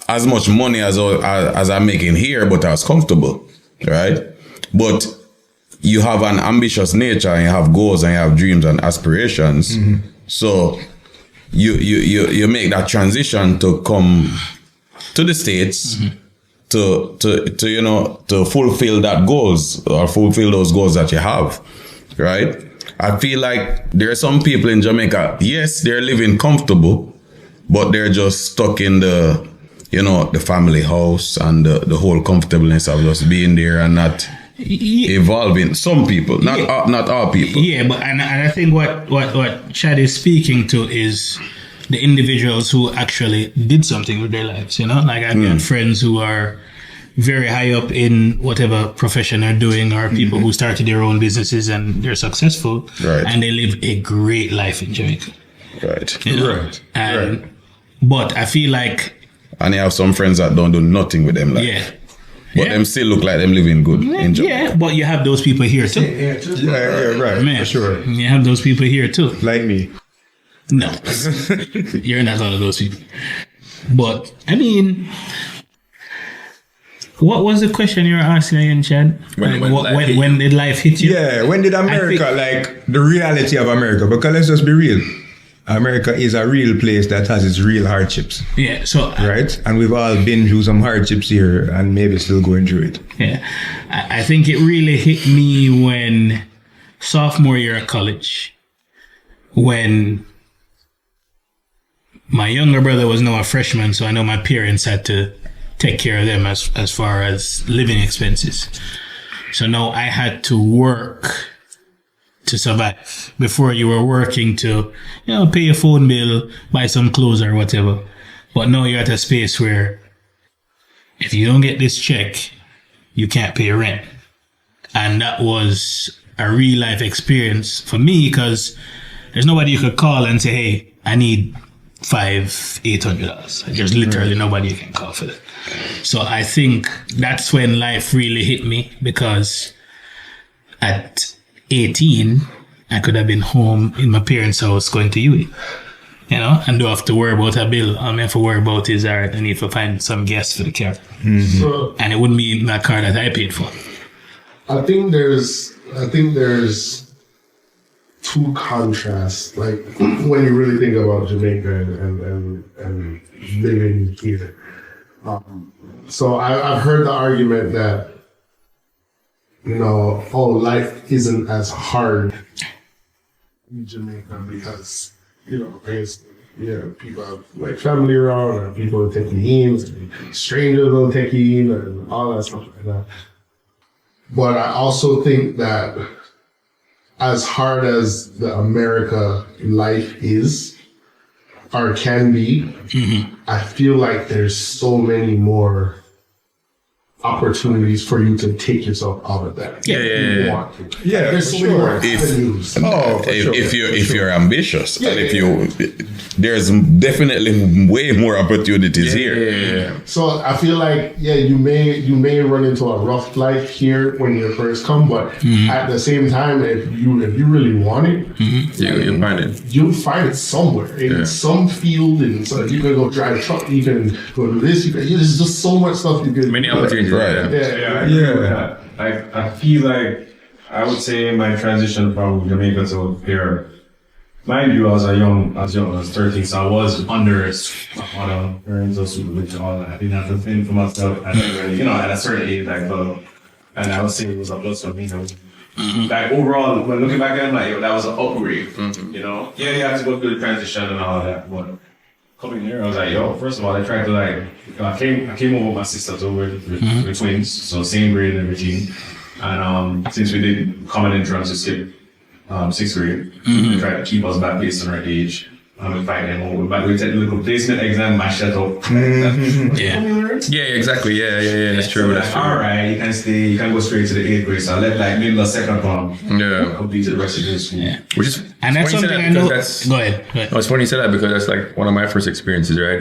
[SPEAKER 2] as much money as I'm making here, but I was comfortable, right? But you have an ambitious nature and you have goals and you have dreams and aspirations. So you make that transition to come to the States to you know, to fulfill that goals or fulfill those goals that you have, right? I feel like there are some people in Jamaica, yes, they're living comfortable, but they're just stuck in the, you know, the family house and the whole comfortableness of just being there and not evolving. Some people, not all people.
[SPEAKER 4] Yeah, but and I think what Chad is speaking to is the individuals who actually did something with their lives. You know, like I've got friends who are very high up in whatever profession they're doing, or people who started their own businesses and they're successful,
[SPEAKER 2] Right.
[SPEAKER 4] and they live a great life in Jamaica.
[SPEAKER 2] Right.
[SPEAKER 4] You know?
[SPEAKER 1] Right.
[SPEAKER 4] And but I feel like
[SPEAKER 2] And you have some friends that don't do nothing with them, like,
[SPEAKER 4] yeah.
[SPEAKER 2] but
[SPEAKER 4] Yeah.
[SPEAKER 2] them still look like them living good in Jamaica.
[SPEAKER 4] Yeah, but you have those people here too.
[SPEAKER 1] Yeah, right.
[SPEAKER 4] Man,
[SPEAKER 1] For sure.
[SPEAKER 4] You have those people here too.
[SPEAKER 1] Like me.
[SPEAKER 4] No, you're not one of those people. But I mean, what was the question you were asking again, Chad? When did life hit you?
[SPEAKER 1] Yeah, when did America, like the reality of America? Because let's just be real. America is a real place that has its real hardships,
[SPEAKER 4] Yeah. So
[SPEAKER 1] right? And we've all been through some hardships here and maybe still going through it.
[SPEAKER 4] yeah, I think it really hit me when sophomore year of college, when my younger brother was now a freshman, so I know my parents had to take care of them as far as living expenses. So now I had to work to survive. Before, you were working to, pay your phone bill, buy some clothes or whatever. But now you're at a space where if you don't get this check, you can't pay your rent. And that was a real life experience for me, because there's nobody you could call and say, hey, I need $800. There's literally nobody you can call for that. So I think that's when life really hit me, because at 18, I could have been home in my parents' house going to UE, and don't have to worry about a bill. All I have to worry about is, all right, I need to find some gas for the car.
[SPEAKER 5] So
[SPEAKER 4] And it wouldn't be my car that I paid for.
[SPEAKER 5] I think there's two contrasts, like when you really think about Jamaica and living here. So I've heard the argument that, life isn't as hard in Jamaica because, people have like family around, and people will take you in, strangers will take you in, and all that stuff like that. But I also think that as hard as the America life is, or can be, I feel like there's so many more opportunities for you to take yourself out of that.
[SPEAKER 3] Yeah.
[SPEAKER 1] Yeah,
[SPEAKER 5] There's so many more avenues.
[SPEAKER 2] If you're ambitious, and if you, there's definitely way more opportunities here.
[SPEAKER 3] Yeah.
[SPEAKER 5] So I feel like, you may run into a rough life here when you first come, but at the same time, if you really want it,
[SPEAKER 3] You'll find it.
[SPEAKER 5] you'll find it somewhere in some field, and so you can go drive a truck, you can go do this, there's just so much stuff you can
[SPEAKER 3] Many
[SPEAKER 5] do.
[SPEAKER 3] opportunities.
[SPEAKER 2] Right.
[SPEAKER 5] Yeah.
[SPEAKER 6] I agree with that. I feel like I would say my transition from Jamaica to here. Mind you, I was young, I was 13, so I was under parents or supervision, all that. I didn't have to think for myself at a certain age, and I would say it was a plus for me. Like overall, when looking back at it, like, that was an upgrade. Yeah, you have to go through the transition and all that, but coming here, I was like, first of all, I tried to I came over with my sisters over, we're twins, so same grade and everything. And since we did common entrance to skip 6th grade, they tried to keep us back based on our age. We fight them over, but we take the little placement exam, mash that up.
[SPEAKER 3] Yeah, exactly. Yeah. That's true. That's true.
[SPEAKER 6] All right, you can stay, you can go straight to the 8th grade. So I left middle of second form.
[SPEAKER 3] Yeah.
[SPEAKER 6] Completed the rest of the school.
[SPEAKER 4] Yeah.
[SPEAKER 3] Which is
[SPEAKER 4] And that's
[SPEAKER 3] funny you
[SPEAKER 4] something
[SPEAKER 3] said
[SPEAKER 4] I
[SPEAKER 3] that
[SPEAKER 4] know.
[SPEAKER 3] because
[SPEAKER 4] Go ahead.
[SPEAKER 3] No, it's funny you said that because that's like one of my first experiences, right?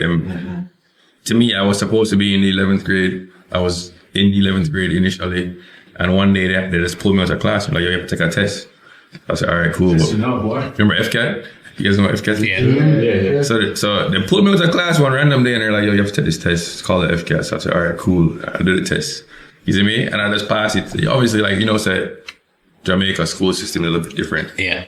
[SPEAKER 3] To me, I was supposed to be in the 11th grade. I was in the 11th grade initially. And one day they just pulled me out of class and like, you have to take a test. I said, all right, cool.
[SPEAKER 6] Boy.
[SPEAKER 3] Remember FCAT? You guys know FCAT?
[SPEAKER 4] Yeah.
[SPEAKER 3] So they pulled me out of class one random day and they're like, yo, you have to take this test. It's called the FCAT. So I said, all right, cool. I do the test. You see me? And I just passed it. Obviously, say Jamaica school system is a little bit different.
[SPEAKER 4] Yeah.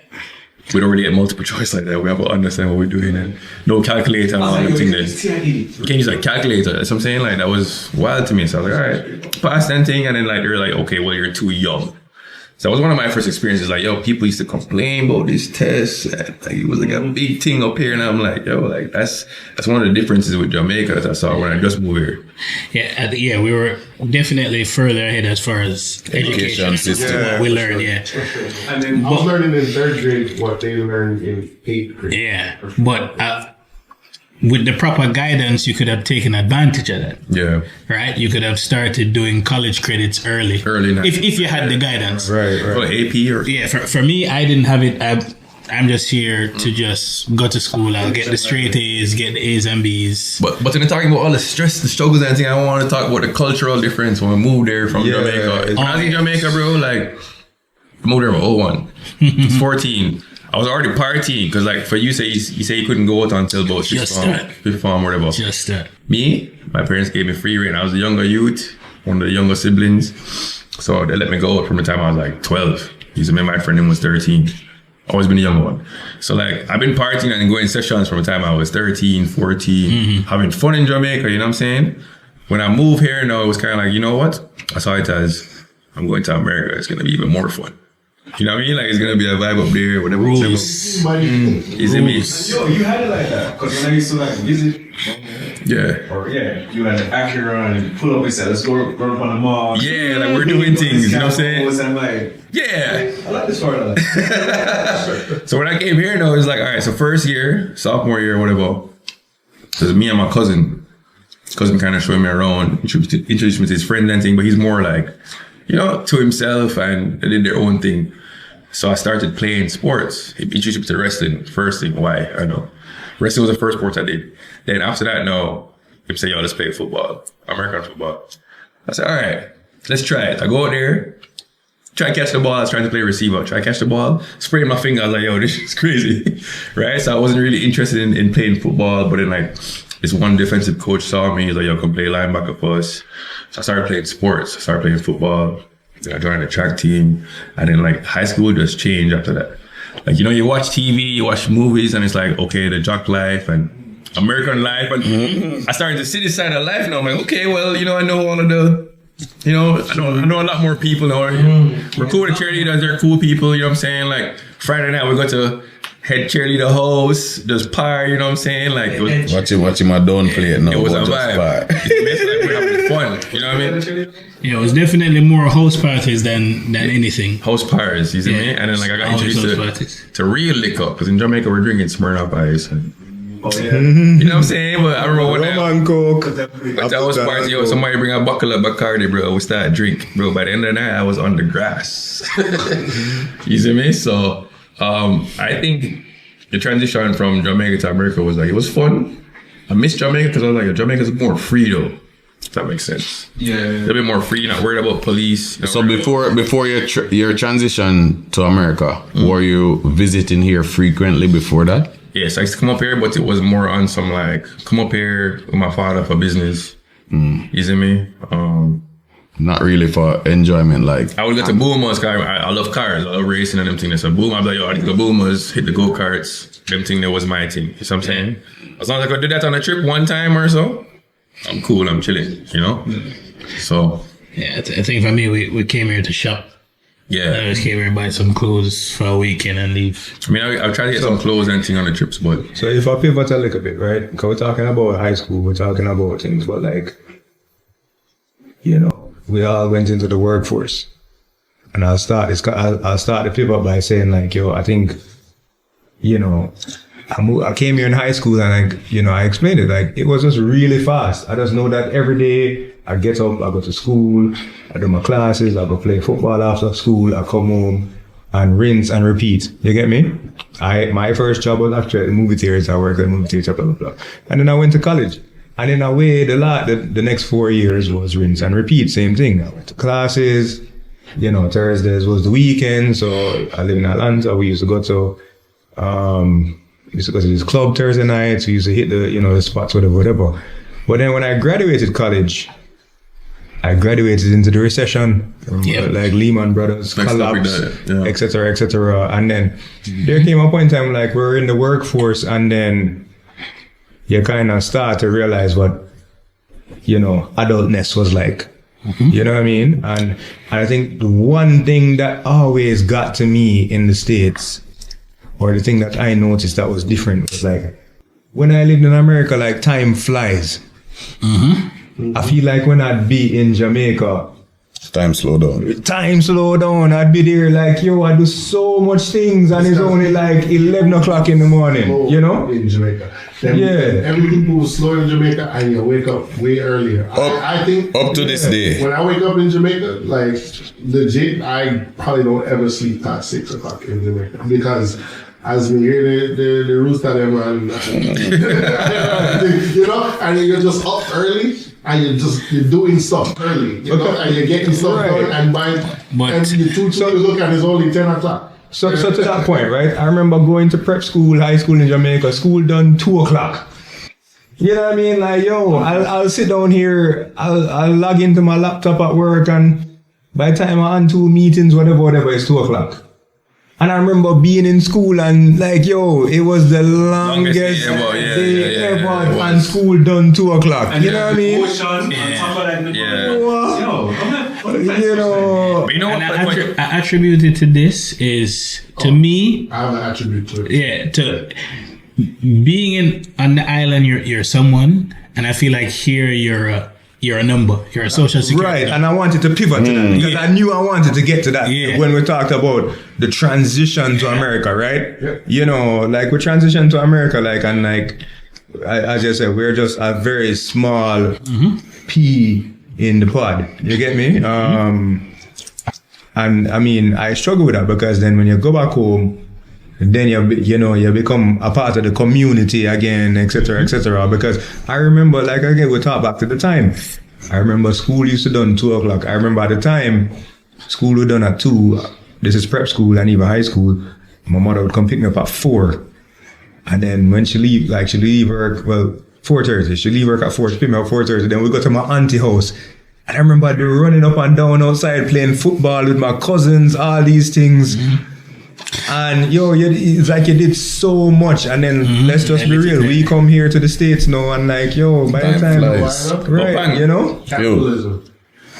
[SPEAKER 3] We don't really get multiple choice like that. We have to understand what we're doing and no calculator and all that thing there. You can't use calculator. That's what I'm saying. That was wild to me. So I was like, all right, pass that thing. And then they're like, okay, well, you're too young. So that was one of my first experiences. People used to complain about these tests. And, it was like a big thing up here. And I'm like, that's one of the differences with Jamaica that I saw when I just moved here.
[SPEAKER 4] Yeah, we were definitely further ahead as far as education
[SPEAKER 2] system.
[SPEAKER 4] What we learned,
[SPEAKER 5] And then I was learning in 3rd grade what they learned in 8th grade.
[SPEAKER 4] Yeah, but with the proper guidance, you could have taken advantage of that.
[SPEAKER 3] Yeah.
[SPEAKER 4] Right? You could have started doing college credits early.
[SPEAKER 3] Early now.
[SPEAKER 4] If you had the guidance.
[SPEAKER 1] Right.
[SPEAKER 3] Or AP or
[SPEAKER 4] Yeah, for me, I didn't have it. I'm just here to just go to school. I'll get the straight A's, get the A's and B's.
[SPEAKER 3] But when talking about all the stress, the struggles and everything, I want to talk about the cultural difference when we moved there from Jamaica. When I was in Jamaica, bro, like, I moved there when 01. I was 14. I was already partying because, like, for you say you couldn't go out until about fifth form, whatever.
[SPEAKER 4] Just that.
[SPEAKER 3] Me, my parents gave me free reign. I was the younger youth, one of the younger siblings, so they let me go out from the time I was like 12. Used to be my friend was 13. Always been the younger one. So like I've been partying and going sessions from the time I was 13, 14, having fun in Jamaica, you know what I'm saying? When I moved here now, it was kind of like, you know what? I saw it as I'm going to America. It's going to be even more fun. You know what I mean? Like it's going to be a vibe up there, whatever.
[SPEAKER 4] Rules.
[SPEAKER 3] Is it me?
[SPEAKER 8] Yo, you had it like that. Because when I used to like visit,
[SPEAKER 3] Yeah.
[SPEAKER 8] you had an Acura and pull up and say, let's go up on the mall.
[SPEAKER 3] Yeah, like we're doing things, you know what I'm saying?
[SPEAKER 8] I'm like,
[SPEAKER 3] Yeah.
[SPEAKER 8] I like this part of it.
[SPEAKER 3] So when I came here, though, it's like, all right, so first year, sophomore year, whatever, because me and my cousin kind of showed me around, introduced me to his friend and thing, but he's more like, you know, to himself, and they did their own thing. So I started playing sports. He introduced me to wrestling. First thing, why? I know. Wrestling was the first sport I did. Then after that, no, he said, yo, let's play football, American football. I said, all right, let's try it. I go out there, try to catch the ball. I was trying to play receiver. Try to catch the ball, sprayed my finger. I was like, yo, this is crazy, right? So I wasn't really interested in playing football. But then like this one defensive coach saw me. He's like, yo, come play linebacker for us. So I started playing sports. I started playing football. Then I joined the track team. And then like high school just changed after that. Like, you know, you watch TV, you watch movies, and it's like, okay, the jock life and American life. And I started to see this side of life now. I'm like, okay, well, you know, I know all of the, you know, I know a lot more people now. We're cool with cheerleaders, they're cool people, you know what I'm saying? Like Friday night we go to head cheerleader house, just pie, you know what I'm saying? Like it was
[SPEAKER 2] Watching my don't play it now.
[SPEAKER 3] it was a vibe. It's like we're having fun, you know what I mean?
[SPEAKER 4] Yeah, it was definitely more house parties than anything.
[SPEAKER 3] House parties, you see me? And then like I got
[SPEAKER 4] Always house
[SPEAKER 3] introduced
[SPEAKER 4] parties.
[SPEAKER 3] to real liquor, because in Jamaica we're drinking Smirnoff Ice. And,
[SPEAKER 8] Oh, yeah.
[SPEAKER 3] you know what I'm saying? But I remember when
[SPEAKER 1] Rum and Coke.
[SPEAKER 3] that was party, yo, somebody bring a buckle of Bacardi, bro. We started drink, bro. By the end of the night, I was on the grass. You see me? So I think the transition from Jamaica to America was like, it was fun. I miss Jamaica because I was like, Jamaica's more free though. If that makes sense.
[SPEAKER 8] Yeah.
[SPEAKER 3] A little bit more free, not worried about police.
[SPEAKER 2] So before your transition to America, were you visiting here frequently before that?
[SPEAKER 3] Yes, I used to come up here, but it was more on some like, come up here with my father for business. You see me?
[SPEAKER 2] Not really for enjoyment, like.
[SPEAKER 3] I would go to Boomers, cause I love cars, I love racing and them things. So Boom, I'd be like, yo, I need to go Boomers, hit the go-karts. Them thing that was my thing. You know what I'm saying? As long as I could do that on a trip one time or so, I'm cool, I'm chilling, you know? So.
[SPEAKER 4] Yeah, I think for me, we came here to shop.
[SPEAKER 3] Yeah.
[SPEAKER 4] I just came here and buy some clothes for a weekend and leave.
[SPEAKER 3] I mean, I'll try to get some clothes and thing on the trips, but.
[SPEAKER 1] So if I pivot a little bit, right? Because we're talking about high school, we're talking about things, but like, you know, we all went into the workforce. And I'll start the pivot by saying like, yo, I think, you know, I came here in high school and I explained it, like, it was just really fast. I just know that every day I get up, I go to school, I do my classes, I go play football after school, I come home and rinse and repeat. You get me? My first job was actually at the movie theaters. I worked at the movie theater, blah, blah, blah. And then I went to college. And in a way, the next 4 years was rinse and repeat, same thing. I went to classes, you know, Thursdays was the weekend. So I live in Atlanta. We used to go to this club Thursday nights. We used to hit the spots, whatever. But then when I graduated college, I graduated into the recession, like Lehman Brothers collapse, etc., etc. And then there came a point in time like we're in the workforce, and then you kind of start to realize what, you know, adultness was like. You know what I mean? And I think the one thing that always got to me in the States, or the thing that I noticed that was different, was like, when I lived in America, like, time flies. I feel like when I'd be in Jamaica,
[SPEAKER 2] Time slow down.
[SPEAKER 1] Time slow down. I'd be there like, yo, I do so much things and it's only like 11 o'clock in the morning, you know?
[SPEAKER 6] In Jamaica.
[SPEAKER 1] Yeah.
[SPEAKER 6] Everything moves slow in Jamaica and you wake up way earlier. I think
[SPEAKER 2] Up to this day.
[SPEAKER 6] when I wake up in Jamaica, like legit, I probably don't ever sleep past 6 o'clock in Jamaica because as we hear the rooster them and you know, and you're just up early and you're doing stuff early, you know, and you're getting stuff done and by and the two you look at it's only 10 o'clock.
[SPEAKER 1] So to that point, right? I remember going to prep school, high school in Jamaica, school done 2 o'clock. You know what I mean? Like, yo, I'll sit down here, I'll log into my laptop at work and by the time I'm on 2 meetings, whatever, it's 2 o'clock. And I remember being in school and like, yo, it was the longest day ever and school done 2 o'clock.
[SPEAKER 8] And
[SPEAKER 1] you know what I mean?
[SPEAKER 8] Ocean, on top of that,
[SPEAKER 1] You know,
[SPEAKER 3] But you know what?
[SPEAKER 4] I attribute it to this is to me.
[SPEAKER 6] I have an attribute to it.
[SPEAKER 4] Yeah, to being on the island, you're someone, and I feel like here you're a number, you're a social security
[SPEAKER 1] right,
[SPEAKER 4] number.
[SPEAKER 1] and I wanted to pivot to that because I knew I wanted to get to that when we talked about the transition to America, right?
[SPEAKER 6] Yeah.
[SPEAKER 1] You know, like we transitioned to America, like, and like, as I said, we're just a very small pea in the pod. You get me? And I mean, I struggle with that because then when you go back home, then you become a part of the community again, etc., etc. Because I remember, like again, we talk back to the time. I remember school used to done 2 o'clock. I remember at the time, school was done at 2. This is prep school and even high school. My mother would come pick me up at 4. And then when she leave work, 4:30. She leave work at 4. She pick me up at 4:30. Then we go to my auntie house. And I remember I'd be running up and down outside playing football with my cousins, all these things. And yo, it's like you did so much, and then let's just be real. We come here to the States now, and like yo, by the time, right, you know,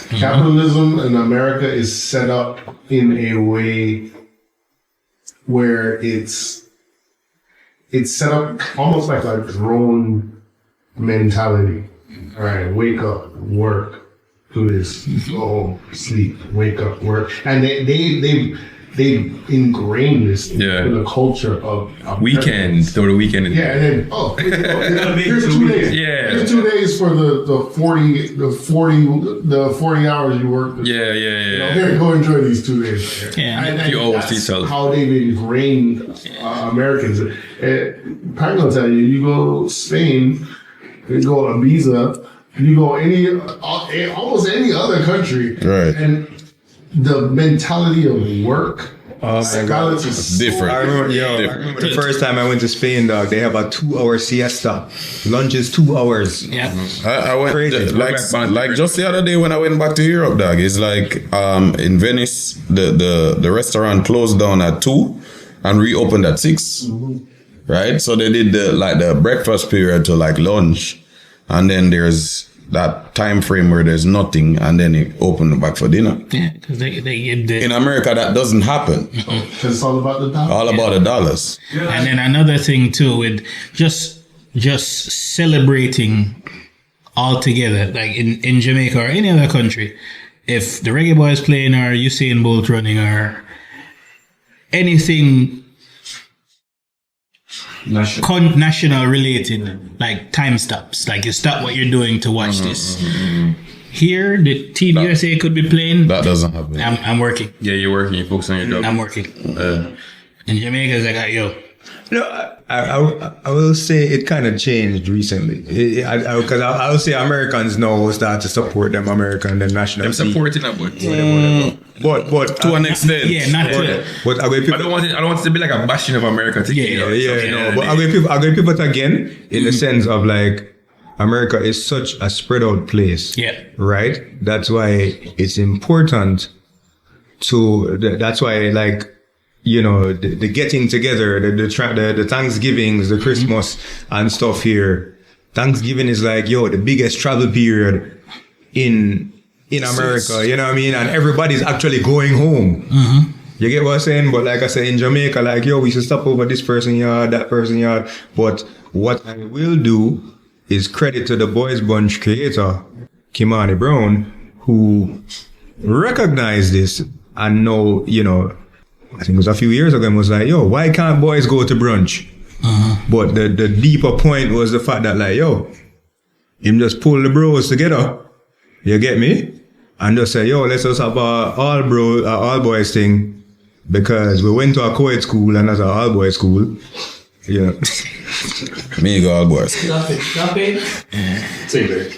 [SPEAKER 6] Capitalism in America is set up in a way where it's set up almost like a drone mentality. All right, wake up, work, do this, go home, sleep, wake up, work, and they ingrained this in the culture of
[SPEAKER 3] weekends. Go to weekend.
[SPEAKER 6] Yeah, and then here's 2 days.
[SPEAKER 3] Yeah,
[SPEAKER 6] here's 2 days for the 40 hours you work.
[SPEAKER 3] Yeah.
[SPEAKER 6] Here, go enjoy these 2 days.
[SPEAKER 4] Yeah.
[SPEAKER 6] And
[SPEAKER 3] You always
[SPEAKER 6] that's
[SPEAKER 3] see so.
[SPEAKER 6] how they've ingrained Americans. I'm gonna tell you, you go Spain, you go Ibiza, you go almost any other country,
[SPEAKER 2] Right.
[SPEAKER 6] and the mentality of work, balance is
[SPEAKER 2] Different.
[SPEAKER 1] I remember the first time I went to Spain, dog. They have a 2-hour siesta. Lunch is 2 hours.
[SPEAKER 4] Yeah.
[SPEAKER 2] I went
[SPEAKER 1] Crazy.
[SPEAKER 2] like just the other day when I went back to Europe, dog. It's like in Venice, the restaurant closed down at 2 and reopened at 6. Right? So they did the breakfast period to like lunch, and then there's that time frame where there's nothing, and then it opened back for dinner.
[SPEAKER 4] Yeah, because they give the...
[SPEAKER 2] In America, that doesn't happen.
[SPEAKER 6] because it's all about the dollar.
[SPEAKER 2] All about the dollars.
[SPEAKER 4] And then another thing too, with just celebrating all together, like in Jamaica or any other country, if the Reggae Boys playing or Usain Bolt running or anything national related, like time stops, like you stop what you're doing to watch this. Here, the Team USA could be playing.
[SPEAKER 2] That doesn't happen.
[SPEAKER 4] I'm working.
[SPEAKER 3] Yeah, you're working. You focus on your job.
[SPEAKER 4] I'm working. In Jamaica, it's like, yo.
[SPEAKER 1] No, I will say it kind of changed recently. Because I will say Americans now start to support them American, them national
[SPEAKER 3] I'm
[SPEAKER 1] team.
[SPEAKER 3] supporting them, but
[SPEAKER 1] But
[SPEAKER 2] To an extent.
[SPEAKER 4] Yeah, not to...
[SPEAKER 1] But
[SPEAKER 3] I don't want it to be like a bashing of America. But
[SPEAKER 1] I'm going to pivot again in the sense of like America is such a spread out place.
[SPEAKER 4] Yeah.
[SPEAKER 1] Right? That's why it's important that's why like, you know, the getting together, the Thanksgivings, the Christmas and stuff here. Thanksgiving is like, the biggest travel period in America, you know what I mean? And everybody's actually going home.
[SPEAKER 4] Mm-hmm.
[SPEAKER 1] You get what I'm saying? But like I said, in Jamaica, like, we should stop over this person yard, that person yard. But what I will do is credit to the Boys Brunch creator, Kimani Brown, who recognized this and know, you know, I think it was a few years ago, and was like, yo, why can't boys go to brunch? But the deeper point was the fact that, like, yo, him just pull the bros together, you get me? And just say, yo, let's just have a all boys thing, because we went to a co-ed school and that's an all boys school. Yeah.
[SPEAKER 2] Me go all boys.
[SPEAKER 4] Stop it.
[SPEAKER 7] Say it.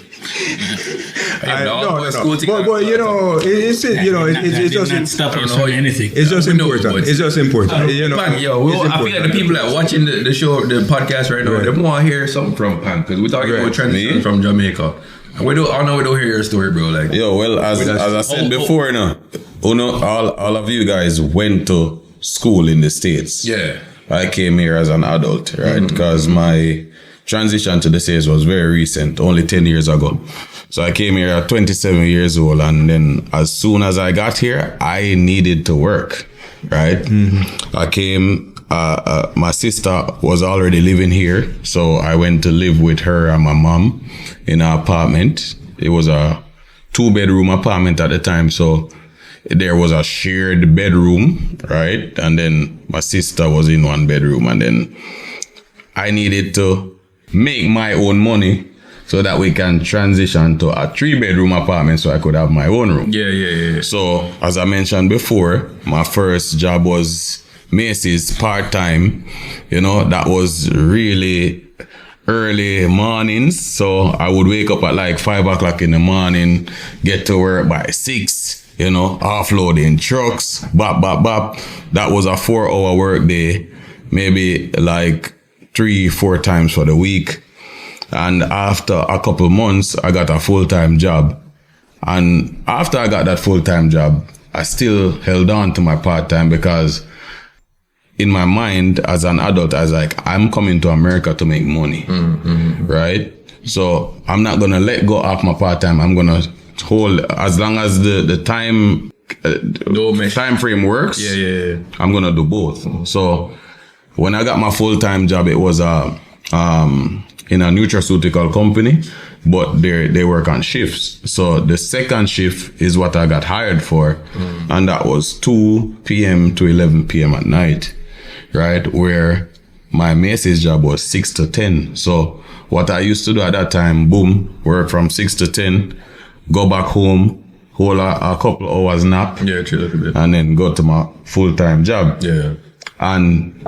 [SPEAKER 1] No. But you know, it's just
[SPEAKER 4] Stop us from anything.
[SPEAKER 1] it's just important. It's just important. You know,
[SPEAKER 3] Pan, yo, I feel like the people that watching the show, the podcast right now, they want to hear something from Pan, because we're talking about transition from Jamaica. And we don't hear your story, bro. Like,
[SPEAKER 2] Yo, well, as I said before, all of you guys went to school in the States.
[SPEAKER 3] yeah.
[SPEAKER 2] I came here as an adult, right? Because my transition to the States was very recent, only 10 years ago. So I came here at 27 years old, and then as soon as I got here, I needed to work, right? I came, my sister was already living here, so I went to live with her and my mom in an apartment. It was a 2-bedroom apartment at the time, so there was a shared bedroom, right? And then my sister was in 1 bedroom, and then I needed to make my own money so that we can transition to a 3-bedroom apartment so I could have my own room.
[SPEAKER 3] Yeah.
[SPEAKER 2] So as I mentioned before, my first job was Macy's part-time. You know, that was really early mornings. So I would wake up at like 5 o'clock in the morning, get to work by 6, you know, offloading trucks, bop. That was a 4-hour work day, maybe like 3-4 times for the week. And after a couple months, I got a full-time job. And after I got that full-time job, I still held on to my part-time, because in my mind as an adult, I was like, I'm coming to America to make money, right? So I'm not going to let go of my part-time. I'm going to hold, as long as the time time frame works.
[SPEAKER 3] Yeah.
[SPEAKER 2] I'm going to do both. So when I got my full-time job, it was in a nutraceutical company, but they work on shifts. So the second shift is what I got hired for, and that was 2 p.m. to 11 p.m. at night, right? Where my Macy's job was 6 to 10. So what I used to do at that time, boom, work from 6 to 10, go back home, hold a couple hours nap,
[SPEAKER 3] Chill a little bit.
[SPEAKER 2] and then go to my full-time job.
[SPEAKER 3] Yeah.
[SPEAKER 2] And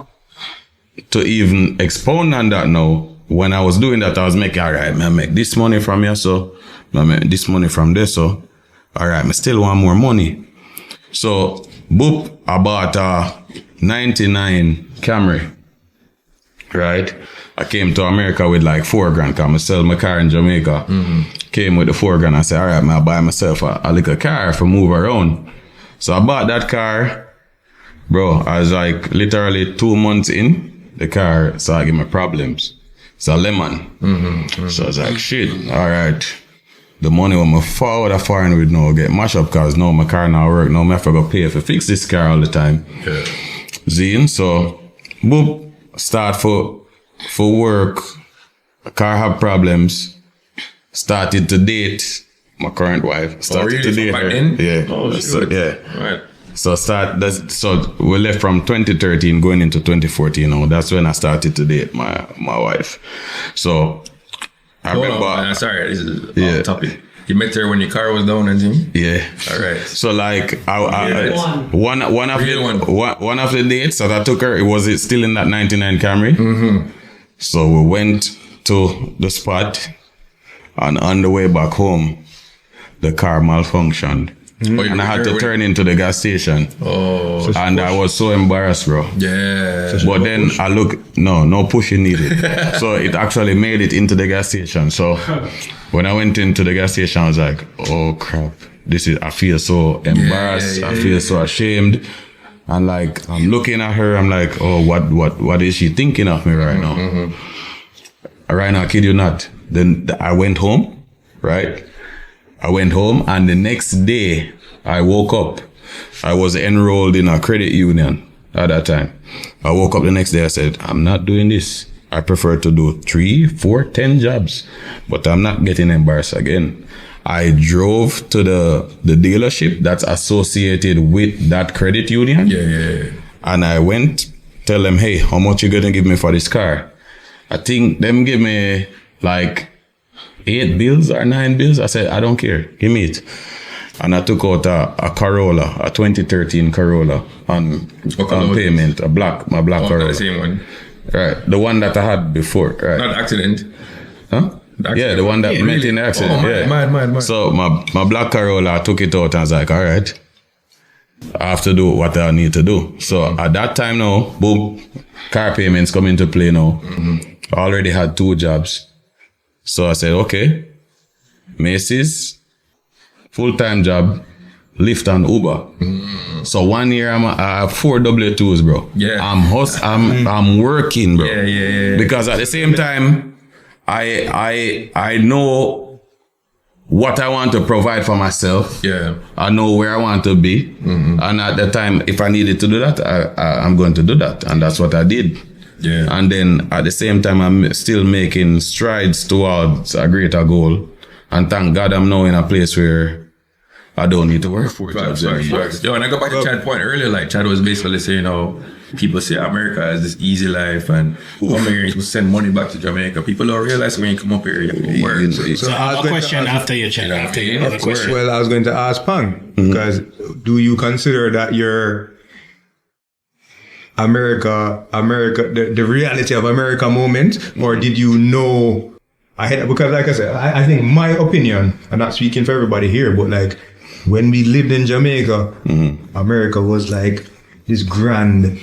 [SPEAKER 2] to even expound on that now, when I was doing that, I was making, all right, man, I make this money from here, so I make this money from there, so all right, I still want more money. So, boop, I bought a 99 Camry, right? I came to America with like $4,000, because I sell my car in Jamaica. Came with the $4,000. I said, all right, man, I'll buy myself a little car for move around. So I bought that car, bro. I was like literally 2 months in, the car started giving me problems. It's a lemon. So I was like, shit, all right. The money when I forward a foreign with no get mashed up, because now my car now work. Now I have to go pay to fix this car all the time.
[SPEAKER 3] Yeah.
[SPEAKER 2] Zine, so boop, start for work. The car have problems. Started to date my current wife. Started to date her. Yeah.
[SPEAKER 3] Oh, shit.
[SPEAKER 2] Yeah.
[SPEAKER 3] Right.
[SPEAKER 2] So we left from 2013 going into 2014. Now that's when I started to date my wife. So I remember.
[SPEAKER 3] Sorry, this is off topic. You met her when your car was down, and Jim?
[SPEAKER 2] Yeah.
[SPEAKER 3] All right.
[SPEAKER 2] So like one of the dates that I took her, was it still in that 99 Camry? So we went to the spot, and on the way back home, the car malfunctioned. And I had to turn into the gas station. Oh. And I was so embarrassed, bro.
[SPEAKER 3] Yeah.
[SPEAKER 2] But then I look, no pushing needed. So it actually made it into the gas station. So when I went into the gas station, I was like, oh crap. I feel so embarrassed. I feel so ashamed. And like, I'm looking at her, I'm like, oh, what is she thinking of me right now? Right now, I kid you not. Then I went home, right? I went home, and the next day I woke up. I was enrolled in a credit union at that time. I woke up the next day, I said, I'm not doing this. I prefer to do 3, 4, 10 jobs, but I'm not getting embarrassed again. I drove to the dealership that's associated with that credit union.
[SPEAKER 3] Yeah.
[SPEAKER 2] And I went, tell them, hey, how much you gonna give me for this car? I think them give me like 8 bills or 9 bills. I said, I don't care, give me it. And I took out a Corolla, a 2013 Corolla on payment, my black Corolla.
[SPEAKER 3] The same one.
[SPEAKER 2] Right, the one that I had before. Right.
[SPEAKER 3] Not accident.
[SPEAKER 2] Huh?
[SPEAKER 3] The
[SPEAKER 2] the one that met in the accident.
[SPEAKER 3] Mad.
[SPEAKER 2] So my black Corolla, I took it out and I was like, all right, I have to do what I need to do. So at that time now, boom, car payments come into play now. I already had 2 jobs. So I said, okay, Macy's, full-time job, Lyft and Uber. So 1 year I have 4 W2s, bro.
[SPEAKER 3] Yeah.
[SPEAKER 2] I'm working, bro.
[SPEAKER 3] Yeah.
[SPEAKER 2] Because at the same time, I know what I want to provide for myself.
[SPEAKER 3] Yeah.
[SPEAKER 2] I know where I want to be. And at the time, if I needed to do that, I'm going to do that. And that's what I did.
[SPEAKER 3] Yeah.
[SPEAKER 2] And then at the same time, I'm still making strides towards a greater goal. And thank God I'm now in a place where I don't need to work for it.
[SPEAKER 3] Facts. Yo, and I go back to Chad's point earlier, like Chad was basically saying, people say America has this easy life and come here, you send money back to Jamaica. People don't realize when you come up here, you have to work.
[SPEAKER 4] So I have a question after you, Chad. After you have a question.
[SPEAKER 1] Well, I was going to ask Pang, because do you consider that your the reality of America moment, or did you know ahead? Because like I said, I think my opinion, I'm not speaking for everybody here, but like when we lived in Jamaica, America was like this grand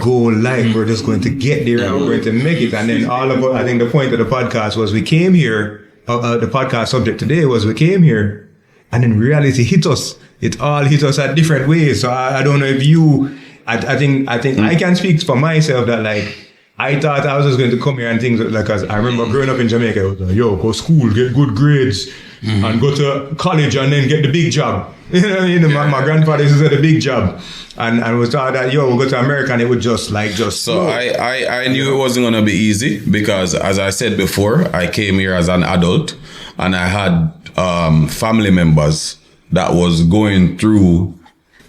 [SPEAKER 1] goal life. We're just going to get there and we're going to make it. And then I think the point of the podcast was we came here, the podcast subject today was we came here and then reality hit us. It all hit us at different ways. So I don't know if you, I think I can speak for myself that like, I thought I was just going to come here and things like, cause I remember growing up in Jamaica, it was like, yo, go school, get good grades, and go to college and then get the big job. You know what I mean? My grandfather used to say the big job. And was taught that, yo, we'll go to America and it would just
[SPEAKER 2] So I knew it wasn't going to be easy because as I said before, I came here as an adult and I had family members that was going through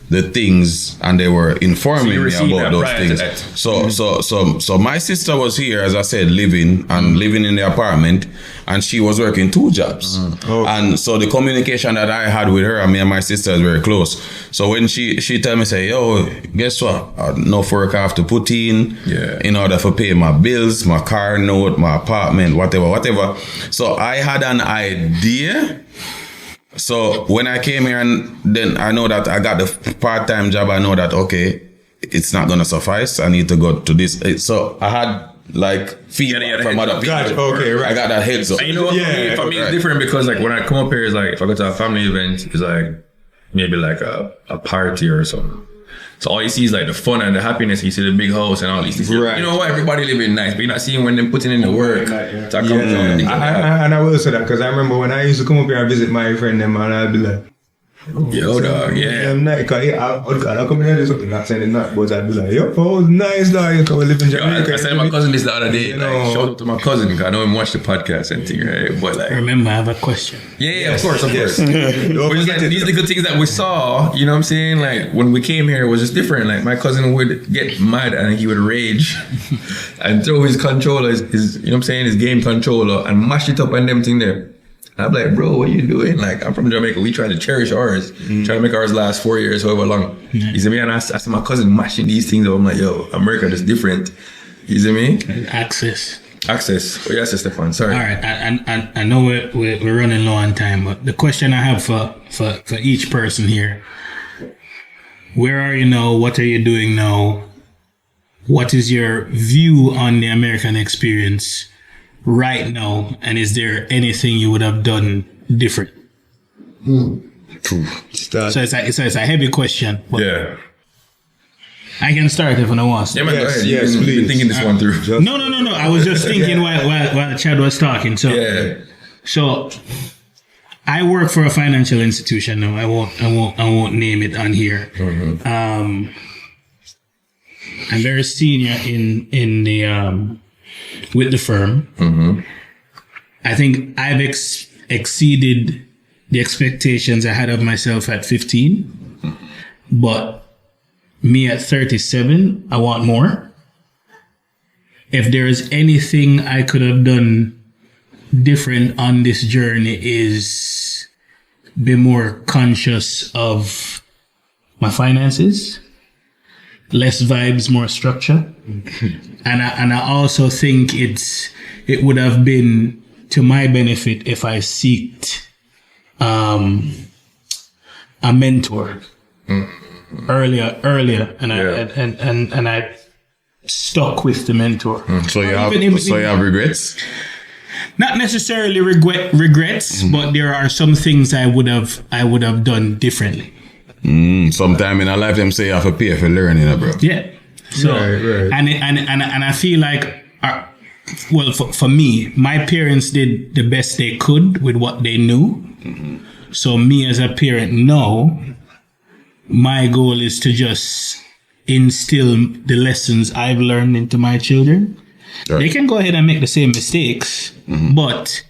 [SPEAKER 2] the things and they were informing me about those things. So my sister was here, as I said, living in the apartment, and she was working 2 jobs. And so the communication that I had with her, and me and my sister is very close. So when she tell me, say, yo, guess what? Enough work I have to put in order to pay my bills, my car note, my apartment, whatever. So I had an idea. So when I came here and then I know that I got the part-time job, I know that, okay, it's not going to suffice. I need to go to this. So I had like feedback from other people.
[SPEAKER 1] Gotcha. Okay, right.
[SPEAKER 2] I got that heads up.
[SPEAKER 3] And you know what, for me it's different because like when I come up here, it's like if I go to a family event, it's like maybe like a party or something. So all you see is like the fun and the happiness. You see the big house and all these things.
[SPEAKER 1] Right.
[SPEAKER 3] You know what? Everybody living nice, but you're not seeing when they're putting in the work.
[SPEAKER 1] And I will say that because I remember when I used to come up here and visit my friend them, and I'd be like,
[SPEAKER 3] yo, dog, yeah.
[SPEAKER 1] I'm nice. I'll come in and do something, not saying it not, but I'd be like, yo, oh, nice, dog. You come live in Jamaica.
[SPEAKER 3] I said to my cousin this the other day. Like, shout out to my cousin because I know him watch the podcast and thing, right? But like,
[SPEAKER 4] remember, I have a question.
[SPEAKER 3] Yeah, of course. But it's like, these are the good things that we saw. You know what I'm saying? Like when we came here, it was just different. Like my cousin would get mad and he would rage and throw his controller, his you know what I'm saying, his game controller, and mash it up and them thing there. I'm like, bro, what are you doing? Like, I'm from Jamaica. We try to cherish ours. Try to make ours last 4 years, however long. You see me? And I see my cousin mashing these things up. I'm like, yo, America is different. You see me?
[SPEAKER 4] Access.
[SPEAKER 3] Oh, yes, Stefan. Sorry.
[SPEAKER 4] All right. I know we're running low on time, but the question I have for each person here, where are you now? What are you doing now? What is your view on the American experience right now, and is there anything you would have done different? So it's a heavy question. But
[SPEAKER 3] yeah.
[SPEAKER 4] I can start if I want to.
[SPEAKER 3] Yeah, man, go ahead.
[SPEAKER 1] Yes,
[SPEAKER 3] You've
[SPEAKER 1] please.
[SPEAKER 3] been thinking this one through.
[SPEAKER 4] No. I was just thinking while Chad was talking. So I work for a financial institution now. I won't name it on here. I'm very senior in the with the firm. I think I've exceeded the expectations I had of myself at 15, but me at 37, I want more. If there is anything I could have done different on this journey is be more conscious of my finances, less vibes, more structure. And I also think it would have been to my benefit if I seeked a mentor earlier, and I stuck with the mentor.
[SPEAKER 2] So you have regrets?
[SPEAKER 4] Not necessarily regrets, but there are some things I would have done differently.
[SPEAKER 2] Sometime in our life, them say you have to pay for learning, bro.
[SPEAKER 4] Yeah. So
[SPEAKER 1] Right.
[SPEAKER 4] and I feel like, well, for me, my parents did the best they could with what they knew. So me as a parent now, my goal is to just instill the lessons I've learned into my children.
[SPEAKER 2] Right.
[SPEAKER 4] They can go ahead and make the same mistakes, but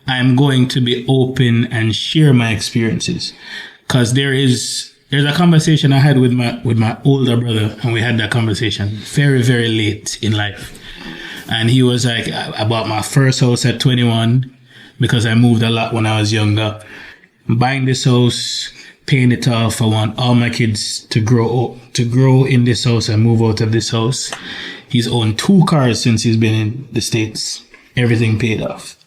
[SPEAKER 4] I'm going to be open and share my experiences. Because there's a conversation I had with my older brother, and we had that conversation very, very late in life. And he was like, I bought my first house at 21 because I moved a lot when I was younger. I'm buying this house, paying it off. I want all my kids to grow in this house and move out of this house. He's owned 2 cars since he's been in the States. Everything paid off.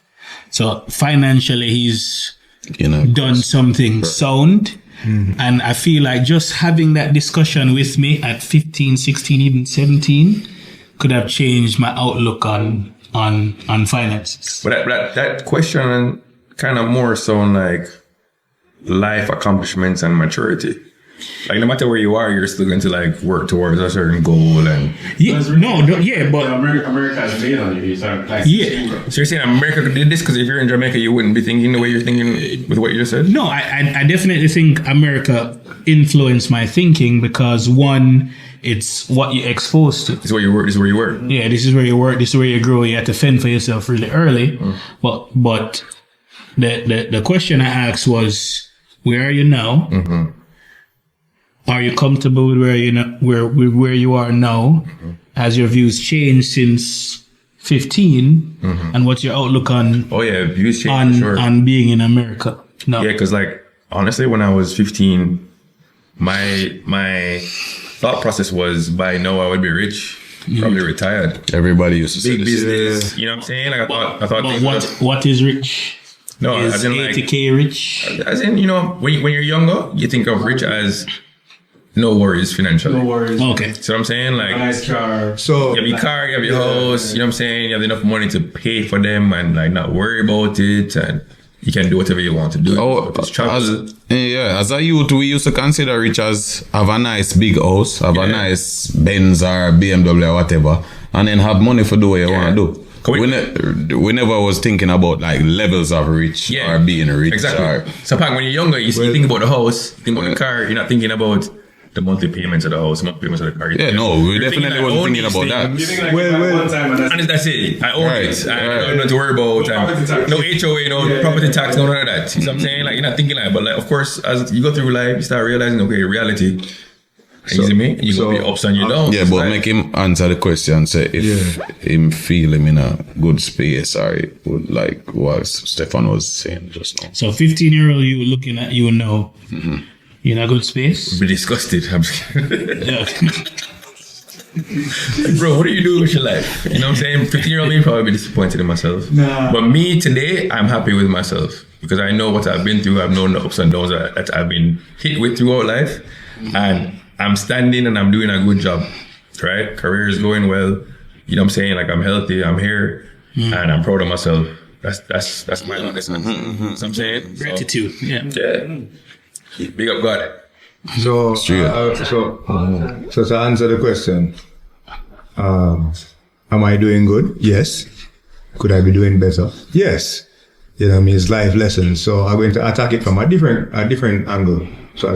[SPEAKER 4] So financially, he's done something sound. And I feel like just having that discussion with me at 15, 16, even 17 could have changed my outlook on finances.
[SPEAKER 3] But that question kind of more sound like life accomplishments and maturity. Like no matter where you are, you're still going to like work towards a certain goal and
[SPEAKER 8] But America is made on you. You start like
[SPEAKER 3] So you're saying America did this because if you're in Jamaica, you wouldn't be thinking the way you're thinking with what you just said?
[SPEAKER 4] No, I definitely think America influenced my thinking because one, it's what you're exposed to.
[SPEAKER 3] This is where you work. This is where you work.
[SPEAKER 4] Yeah, this is where you work. This is where you grow. You have to fend for yourself really early. But the question I asked was, where are you now? Are you comfortable with where you are now? Has your views changed since 15? And what's your outlook on
[SPEAKER 3] views change for sure.
[SPEAKER 4] on being in America? No.
[SPEAKER 3] Yeah, because like honestly, when I was 15, my thought process was by now I would be rich, probably retired.
[SPEAKER 2] Everybody used to say
[SPEAKER 3] Big
[SPEAKER 2] this.
[SPEAKER 3] business, you know what I'm saying? Like I thought things
[SPEAKER 4] What is rich?
[SPEAKER 3] No,
[SPEAKER 4] Is
[SPEAKER 3] as in like
[SPEAKER 4] 80K rich?
[SPEAKER 3] as in, you know, when you're younger, you think of rich as no worries financially.
[SPEAKER 8] no worries.
[SPEAKER 4] Okay.
[SPEAKER 3] So what I'm saying, like
[SPEAKER 8] A nice car.
[SPEAKER 1] So
[SPEAKER 3] you have your car, you have your house, you know what I'm saying? You have enough money to pay for them and like not worry about it, and you can do whatever you want to do. Just travel.
[SPEAKER 2] As a youth, we used to consider rich as have a nice big house, have a nice Benz or BMW or whatever, and then have money for do what you want to do. We never was thinking about like levels of rich or being rich.
[SPEAKER 3] Exactly. So when you're younger, you think about the house, you think about the car, you're not thinking about the monthly payments of the house, monthly payments of the car.
[SPEAKER 2] We definitely wasn't thinking about that.
[SPEAKER 8] You think like one time and
[SPEAKER 3] That's it. I own it. I don't know to worry about. No HOA, no property tax, no none of that. You know what I'm saying? Like you're not thinking like, but like of course, as you go through life, you start realizing, okay, reality. You see me? You go be ups and you downs.
[SPEAKER 2] Yeah, but make him answer the question. Say if him feel him in a good space, or it would like what Stefan was saying just now.
[SPEAKER 4] So 15-year-old you looking at you now, you in a good space?
[SPEAKER 3] Be disgusted. I'm just
[SPEAKER 4] Yeah.
[SPEAKER 3] like, bro, what are you doing with your life? You know what I'm saying? 15-year-old me probably be disappointed in myself.
[SPEAKER 8] Nah.
[SPEAKER 3] But me today, I'm happy with myself because I know what I've been through. I've known the ups and downs that I've been hit with throughout life, and I'm standing and I'm doing a good job. Right? Career is going well. You know what I'm saying? Like I'm healthy. I'm here, and I'm proud of myself. That's my honest answer. You know what I'm saying?
[SPEAKER 4] Gratitude. Yeah.
[SPEAKER 3] Big up God.
[SPEAKER 1] So to answer the question, am I doing good? Yes. Could I be doing better? Yes. You know what I mean? It's life lessons. So I'm going to attack it from a different angle. So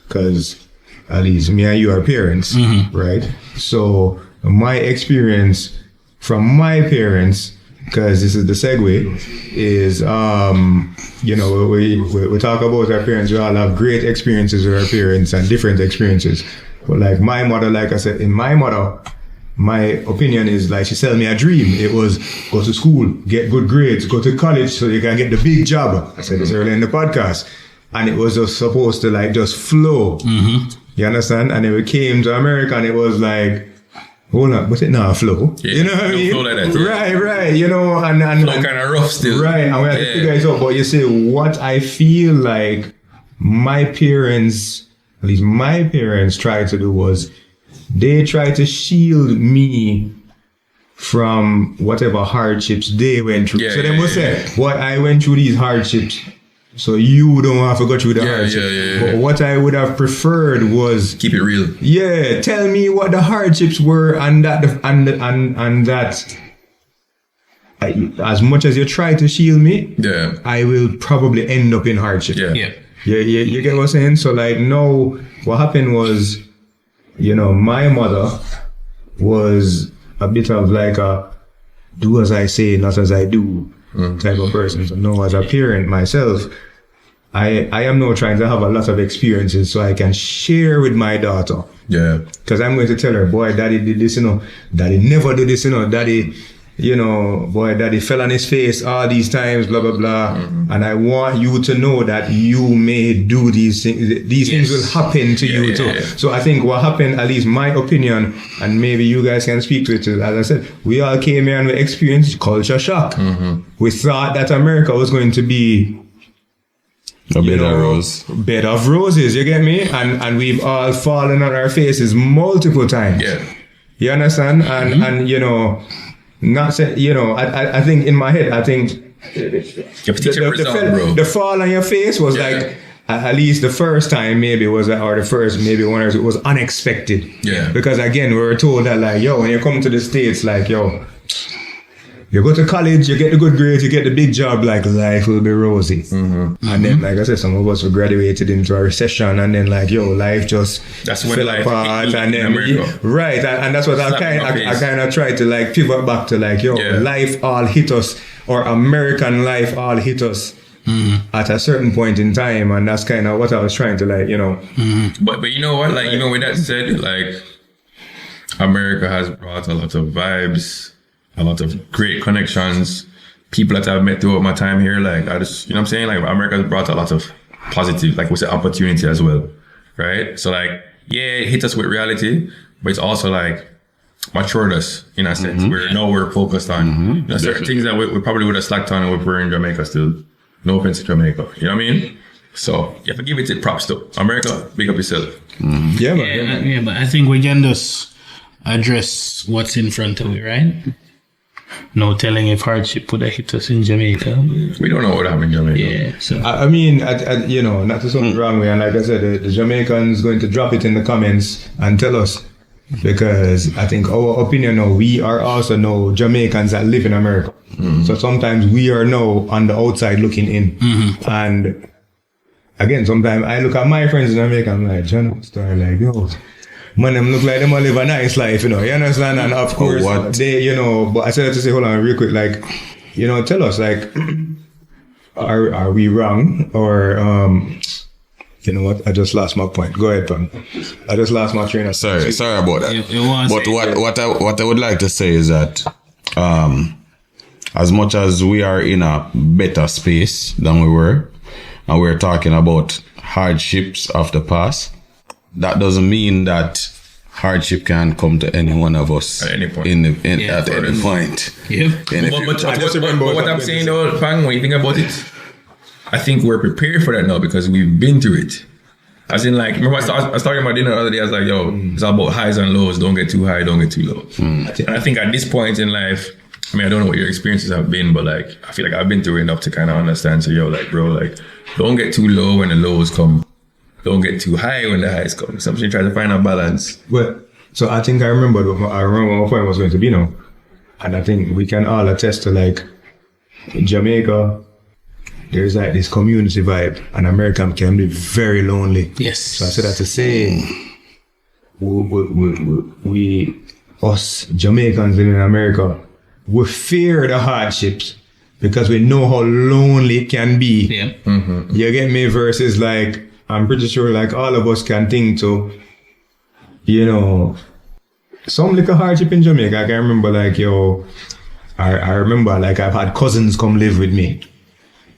[SPEAKER 1] because at least me and you are parents, right? So my experience from my parents because this is the segue, is we talk about our parents. We all have great experiences with our parents and different experiences. But like my mother, like I said, in my mother, my opinion is like she sold me a dream. It was go to school, get good grades, go to college so you can get the big job. I said this earlier in the podcast. And it was just supposed to like just flow. You understand? And then we came to America and it was like, hold on, but it not flow.
[SPEAKER 3] Yeah,
[SPEAKER 1] you know what I mean?
[SPEAKER 3] Flow like that, yeah.
[SPEAKER 1] Right. You know, and
[SPEAKER 3] Flow kind of rough still.
[SPEAKER 1] Right, and we have to figure it out. But you see, what I feel like my parents, at least my parents, tried to do was they tried to shield me from whatever hardships they went through. So they must say, what I went through these hardships, so you don't have to go through the hardships. But what I would have preferred was
[SPEAKER 3] keep it real.
[SPEAKER 1] Yeah, tell me what the hardships were, and that as much as you try to shield me, I will probably end up in hardship. You get what I'm saying? So like, no, what happened was, my mother was a bit of like a do as I say, not as I do type of person. So no, as a parent myself, I am now trying to have a lot of experiences so I can share with my daughter.
[SPEAKER 2] Yeah.
[SPEAKER 1] Because I'm going to tell her, boy, daddy did this, daddy never did this, daddy, boy, daddy fell on his face all these times, blah, blah, blah. And I want you to know that you may do these things. These things will happen to you too. So I think what happened, at least my opinion, and maybe you guys can speak to it, as I said, we all came here and we experienced culture shock. We thought that America was going to be
[SPEAKER 2] a bed of roses.
[SPEAKER 1] Bed of roses, you get me? And we've all fallen on our faces multiple times.
[SPEAKER 3] Yeah.
[SPEAKER 1] You understand? And not say, I think in my head, I think the fall on your face was like, at least the first time maybe was, or the first maybe one, it was unexpected.
[SPEAKER 3] Yeah.
[SPEAKER 1] Because again, we were told that like, when you come to the States, like, you go to college, you get the good grades, you get the big job, like life will be rosy. And then, like I said, some of us were graduated into a recession, and then like, life just fell apart. And then, right, and that's what I kind of tried to like pivot back to like, life all hit us, or American life all hit us at a certain point in time, and that's kind of what I was trying to like,
[SPEAKER 3] But you know what, like, with that said, like, America has brought a lot of vibes, a lot of great connections, people that I've met throughout my time here. Like, I just, you know what I'm saying? Like, America has brought a lot of positive, like we said, opportunity as well. Right? So, like, it hit us with reality, but it's also like matured us in a sense. We're focused on certain things that we probably would have slacked on if we were in Jamaica still. No offense to Jamaica. You know what I mean? So, you have to give it props though. America, big up yourself.
[SPEAKER 4] Yeah, but I think we can just address what's in front of you, right? No telling if hardship would have hit us in Jamaica.
[SPEAKER 3] We don't know what happened in Jamaica.
[SPEAKER 4] Yeah, so
[SPEAKER 1] I mean, not to sound wrong way, and like I said, the Jamaicans going to drop it in the comments and tell us, because I think our opinion now, we are also now Jamaicans that live in America. So sometimes we are now on the outside looking in, and again, sometimes I look at my friends in America, I'm like, John, story like, man, them look like them all live a nice life, you understand? And of course, they, but I said to say, hold on real quick, like, tell us, like, are we wrong? Or, you know what? I just lost my point. Go ahead, Pam. I just lost my train of thought.
[SPEAKER 2] Sorry about that. But what I would like to say is that, as much as we are in a better space than we were, and we're talking about hardships of the past, that doesn't mean that hardship can come to any one of us
[SPEAKER 3] at any point.
[SPEAKER 2] At any point.
[SPEAKER 3] But what I'm saying though, Pang, when you think about it, I think we're prepared for that now because we've been through it. As in, like, remember I was talking about dinner the other day, I was like, it's all about highs and lows. Don't get too high, don't get too low. And I think at this point in life, I mean, I don't know what your experiences have been, but like, I feel like I've been through enough to kind of understand. So, don't get too low when the lows come. Don't get too high when the highs come. Sometimes you try to find a balance.
[SPEAKER 1] Well, so I think I remember what my point was going to be now. And I think we can all attest to, like, in Jamaica, there's like this community vibe, and America can be very lonely.
[SPEAKER 4] Yes.
[SPEAKER 1] So I said that to say, us Jamaicans living in America, we fear the hardships because we know how lonely it can be.
[SPEAKER 4] Yeah.
[SPEAKER 1] You get me? Versus like, I'm pretty sure like all of us can think to, you know, some little hardship in Jamaica. I can remember like, I remember like I've had cousins come live with me.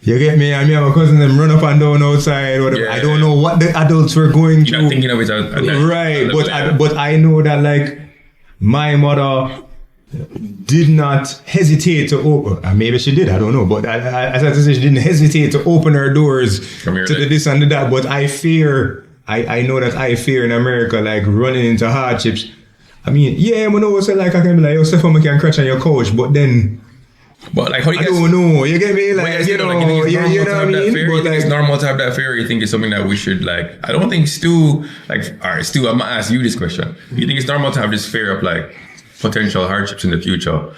[SPEAKER 1] You get me? I mean, our cousins them run up and down outside. Whatever.
[SPEAKER 3] Yeah.
[SPEAKER 1] I don't know what the adults were going through.
[SPEAKER 3] You're not thinking of it
[SPEAKER 1] Right, but I know that like my mother did not hesitate to open. Maybe she did, I don't know. But as I said, she didn't hesitate to open her doors to the this and the that. But I fear, I know that I fear in America, like running into hardships. I mean, yeah, I know say like I can be like, yo, Stefan, I can crash on your couch, but then.
[SPEAKER 3] But like, how do you
[SPEAKER 1] I don't know. You get me? Like, you know what I mean?
[SPEAKER 3] You think it's normal to have that fear? Or you think it's something that we should like? I don't think Stu, like, all right, Stu, I'm gonna ask you this question. Do you think it's normal to have this fear of like potential hardships in the future?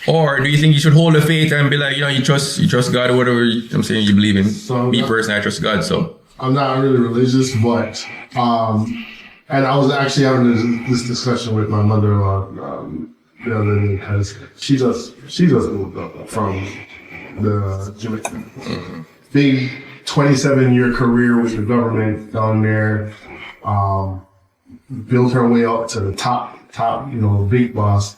[SPEAKER 3] Or do you think you should hold the faith and be like, you know, you trust God or whatever I'm saying you believe in?
[SPEAKER 6] So,
[SPEAKER 3] me personally, I trust God, so.
[SPEAKER 6] I'm not really religious, but, and I was actually having this discussion with my mother-in-law, the other day, because she just moved up from the Jamaica. Big 27-year career with the government down there. Built her way up to the top, you know, big boss.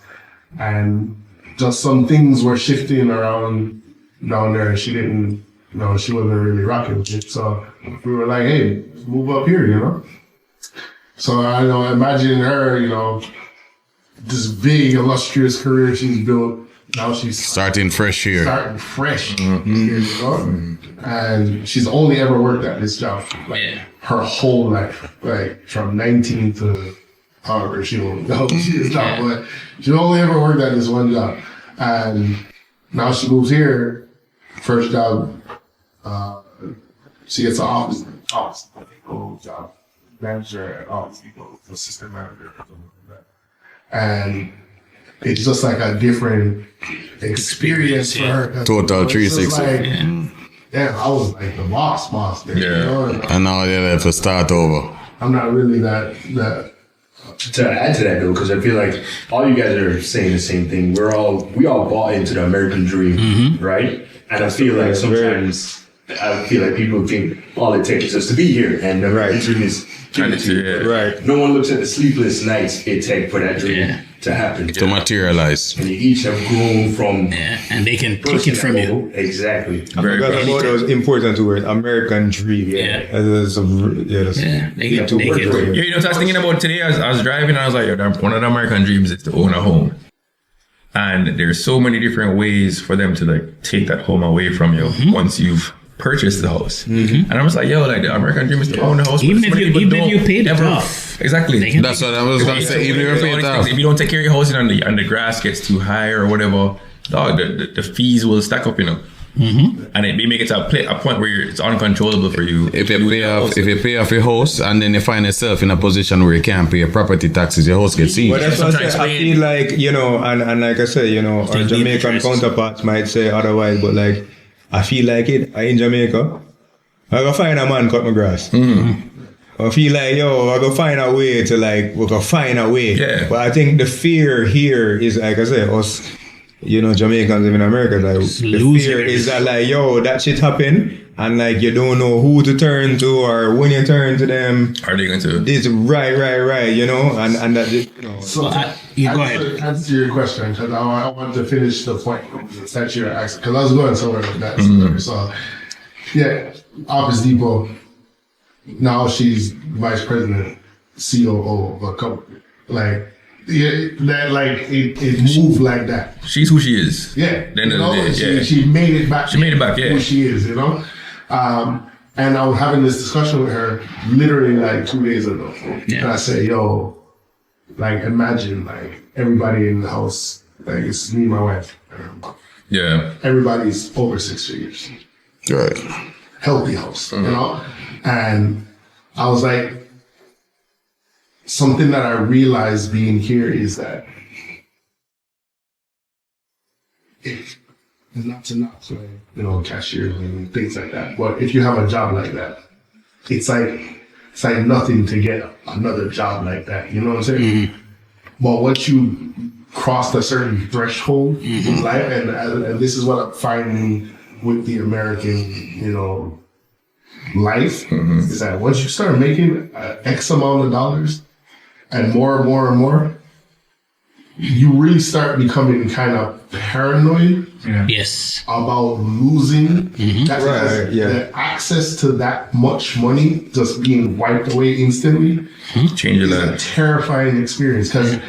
[SPEAKER 6] And just some things were shifting around down there, and she didn't, you know, she wasn't really rocking with it. So we were like, hey, move up here, you know? So I know, imagine her, you know, this big, illustrious career she's built. Now she's
[SPEAKER 2] starting fresh here.
[SPEAKER 6] Here, you know? And she's only ever worked at this job like her whole life, like from 19 to however she will go. She is now, but she only ever worked at this one job. And now she moves here, first job, she gets an office job, manager at Office Depot, assistant manager, or something like that. And it's just like a different experience for her.
[SPEAKER 2] Total 360.
[SPEAKER 6] Like, yeah, I was like the boss there.
[SPEAKER 3] Yeah.
[SPEAKER 6] You know?
[SPEAKER 2] And now they have to start over.
[SPEAKER 6] I'm not really that.
[SPEAKER 7] To add to that though, because I feel like all you guys are saying the same thing. We all bought into the American dream, right? And I feel like sometimes people think all it takes is just to be here, and the American dream is given to you.
[SPEAKER 1] Right.
[SPEAKER 7] No one looks at the sleepless nights it takes for that dream to happen.
[SPEAKER 2] To materialize.
[SPEAKER 7] And you each have grown from.
[SPEAKER 4] Yeah, and they can take it from you.
[SPEAKER 7] Exactly.
[SPEAKER 1] Because about those important words, American dream.
[SPEAKER 4] Yeah.
[SPEAKER 1] They can
[SPEAKER 3] You know what I was thinking about today? I was driving and I was like, one of the American dreams is to own a home. And there's so many different ways for them to like take that home away from you once you've purchased the house. And I was like, like the American dream is to own a house.
[SPEAKER 4] Even if you paid it off.
[SPEAKER 3] Exactly.
[SPEAKER 2] That's what I was going to say. Even if you pay it off.
[SPEAKER 3] If you don't take care of your house and the grass gets too high or whatever, dog, the fees will stack up, you know. And it may make it to a point where it's uncontrollable for you.
[SPEAKER 2] If you pay off your house and then you find yourself in a position where you can't pay your property taxes, your house gets seized.
[SPEAKER 1] But that's what I feel like, you know, and like I said, you know, our Jamaican counterparts might say otherwise, but like, I feel like it in Jamaica, I go find a man cut my grass. I feel like, I go find a way to like, we go find a way.
[SPEAKER 3] Yeah.
[SPEAKER 1] But I think the fear here is, like I say, us, you know, Jamaicans live in America, like, the fear is that like, that shit happen, and like, you don't know who to turn to, or when you turn to them.
[SPEAKER 3] Are they going to?
[SPEAKER 1] This right, you know, and that, you know.
[SPEAKER 6] So
[SPEAKER 4] go ahead.
[SPEAKER 6] Answer your question, because I want to finish the point that you're asking, because I was going somewhere with that. So, yeah, Office Depot. Now she's vice president, COO of a company. Like, it moved like that.
[SPEAKER 3] She's who she is.
[SPEAKER 6] Yeah.
[SPEAKER 3] At the end of the day,
[SPEAKER 6] she made it back.
[SPEAKER 3] She made it back, yeah.
[SPEAKER 6] Who she is, you know? And I was having this discussion with her literally like 2 days ago.
[SPEAKER 4] Yeah.
[SPEAKER 6] And I said, like, imagine, like, everybody in the house, like, it's me and my wife.
[SPEAKER 3] Yeah.
[SPEAKER 6] Everybody's over 6 figures.
[SPEAKER 2] Right.
[SPEAKER 6] Healthy house, you know? And I was like, something that I realized being here is that if not to knock, like, you know, cashiers and things like that, but if you have a job like that, it's like nothing to get another job like that. You know what I'm saying? But once you cross a certain threshold in life, and this is what I'm finding with the American, life, is that once you start making X amount of dollars and more and more and more, you really start becoming kind of paranoid
[SPEAKER 4] Yes.
[SPEAKER 6] about losing that,
[SPEAKER 1] Right, yeah.
[SPEAKER 6] the access to that much money just being wiped away instantly.
[SPEAKER 3] Change your
[SPEAKER 6] It's a
[SPEAKER 3] life.
[SPEAKER 6] terrifying experience because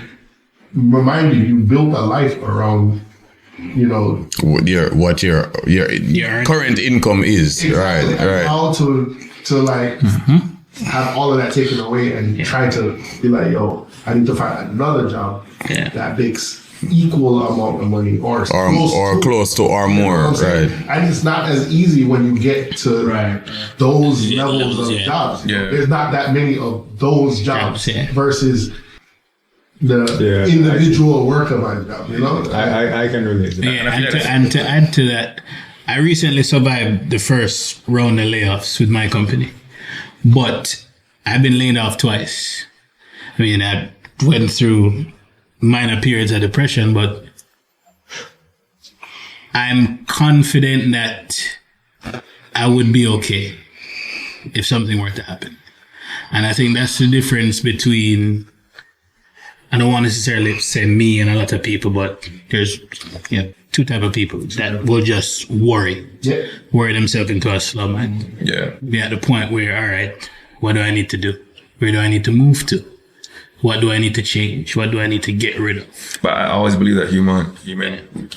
[SPEAKER 6] remind you built a life around,
[SPEAKER 2] What your current income is.
[SPEAKER 6] exactly, and
[SPEAKER 2] Right.
[SPEAKER 6] how to like have all of that taken away and try to be like, yo, I need to find another job that makes equal amount of money or
[SPEAKER 2] Close to or
[SPEAKER 6] you know
[SPEAKER 2] more.
[SPEAKER 6] what I'm saying?
[SPEAKER 2] Right.
[SPEAKER 6] And it's not as easy when you get to those levels of
[SPEAKER 4] yeah.
[SPEAKER 6] jobs.
[SPEAKER 3] Yeah.
[SPEAKER 6] There's not that many of those jobs
[SPEAKER 4] Yeah.
[SPEAKER 6] versus the individual work of my job,
[SPEAKER 1] I can relate to that.
[SPEAKER 4] Yeah, and to add to that, I recently survived the first round of layoffs with my company, but I've been laid off twice. I mean, I went through minor periods of depression, but I'm confident that I would be okay if something were to happen. And I think that's the difference between, I don't want to necessarily say me and a lot of people, but there's two type of people that will just worry themselves into a slum and be at the point where, all right, what do I need to do? Where do I need to move to? What do I need to change? What do I need to get rid of?
[SPEAKER 3] But I always believe that human,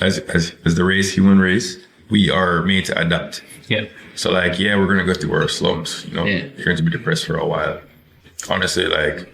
[SPEAKER 3] as the human race, we are made to adapt.
[SPEAKER 4] Yeah.
[SPEAKER 3] So like, we're gonna go through our slumps. You're going to be depressed for a while. Honestly, like,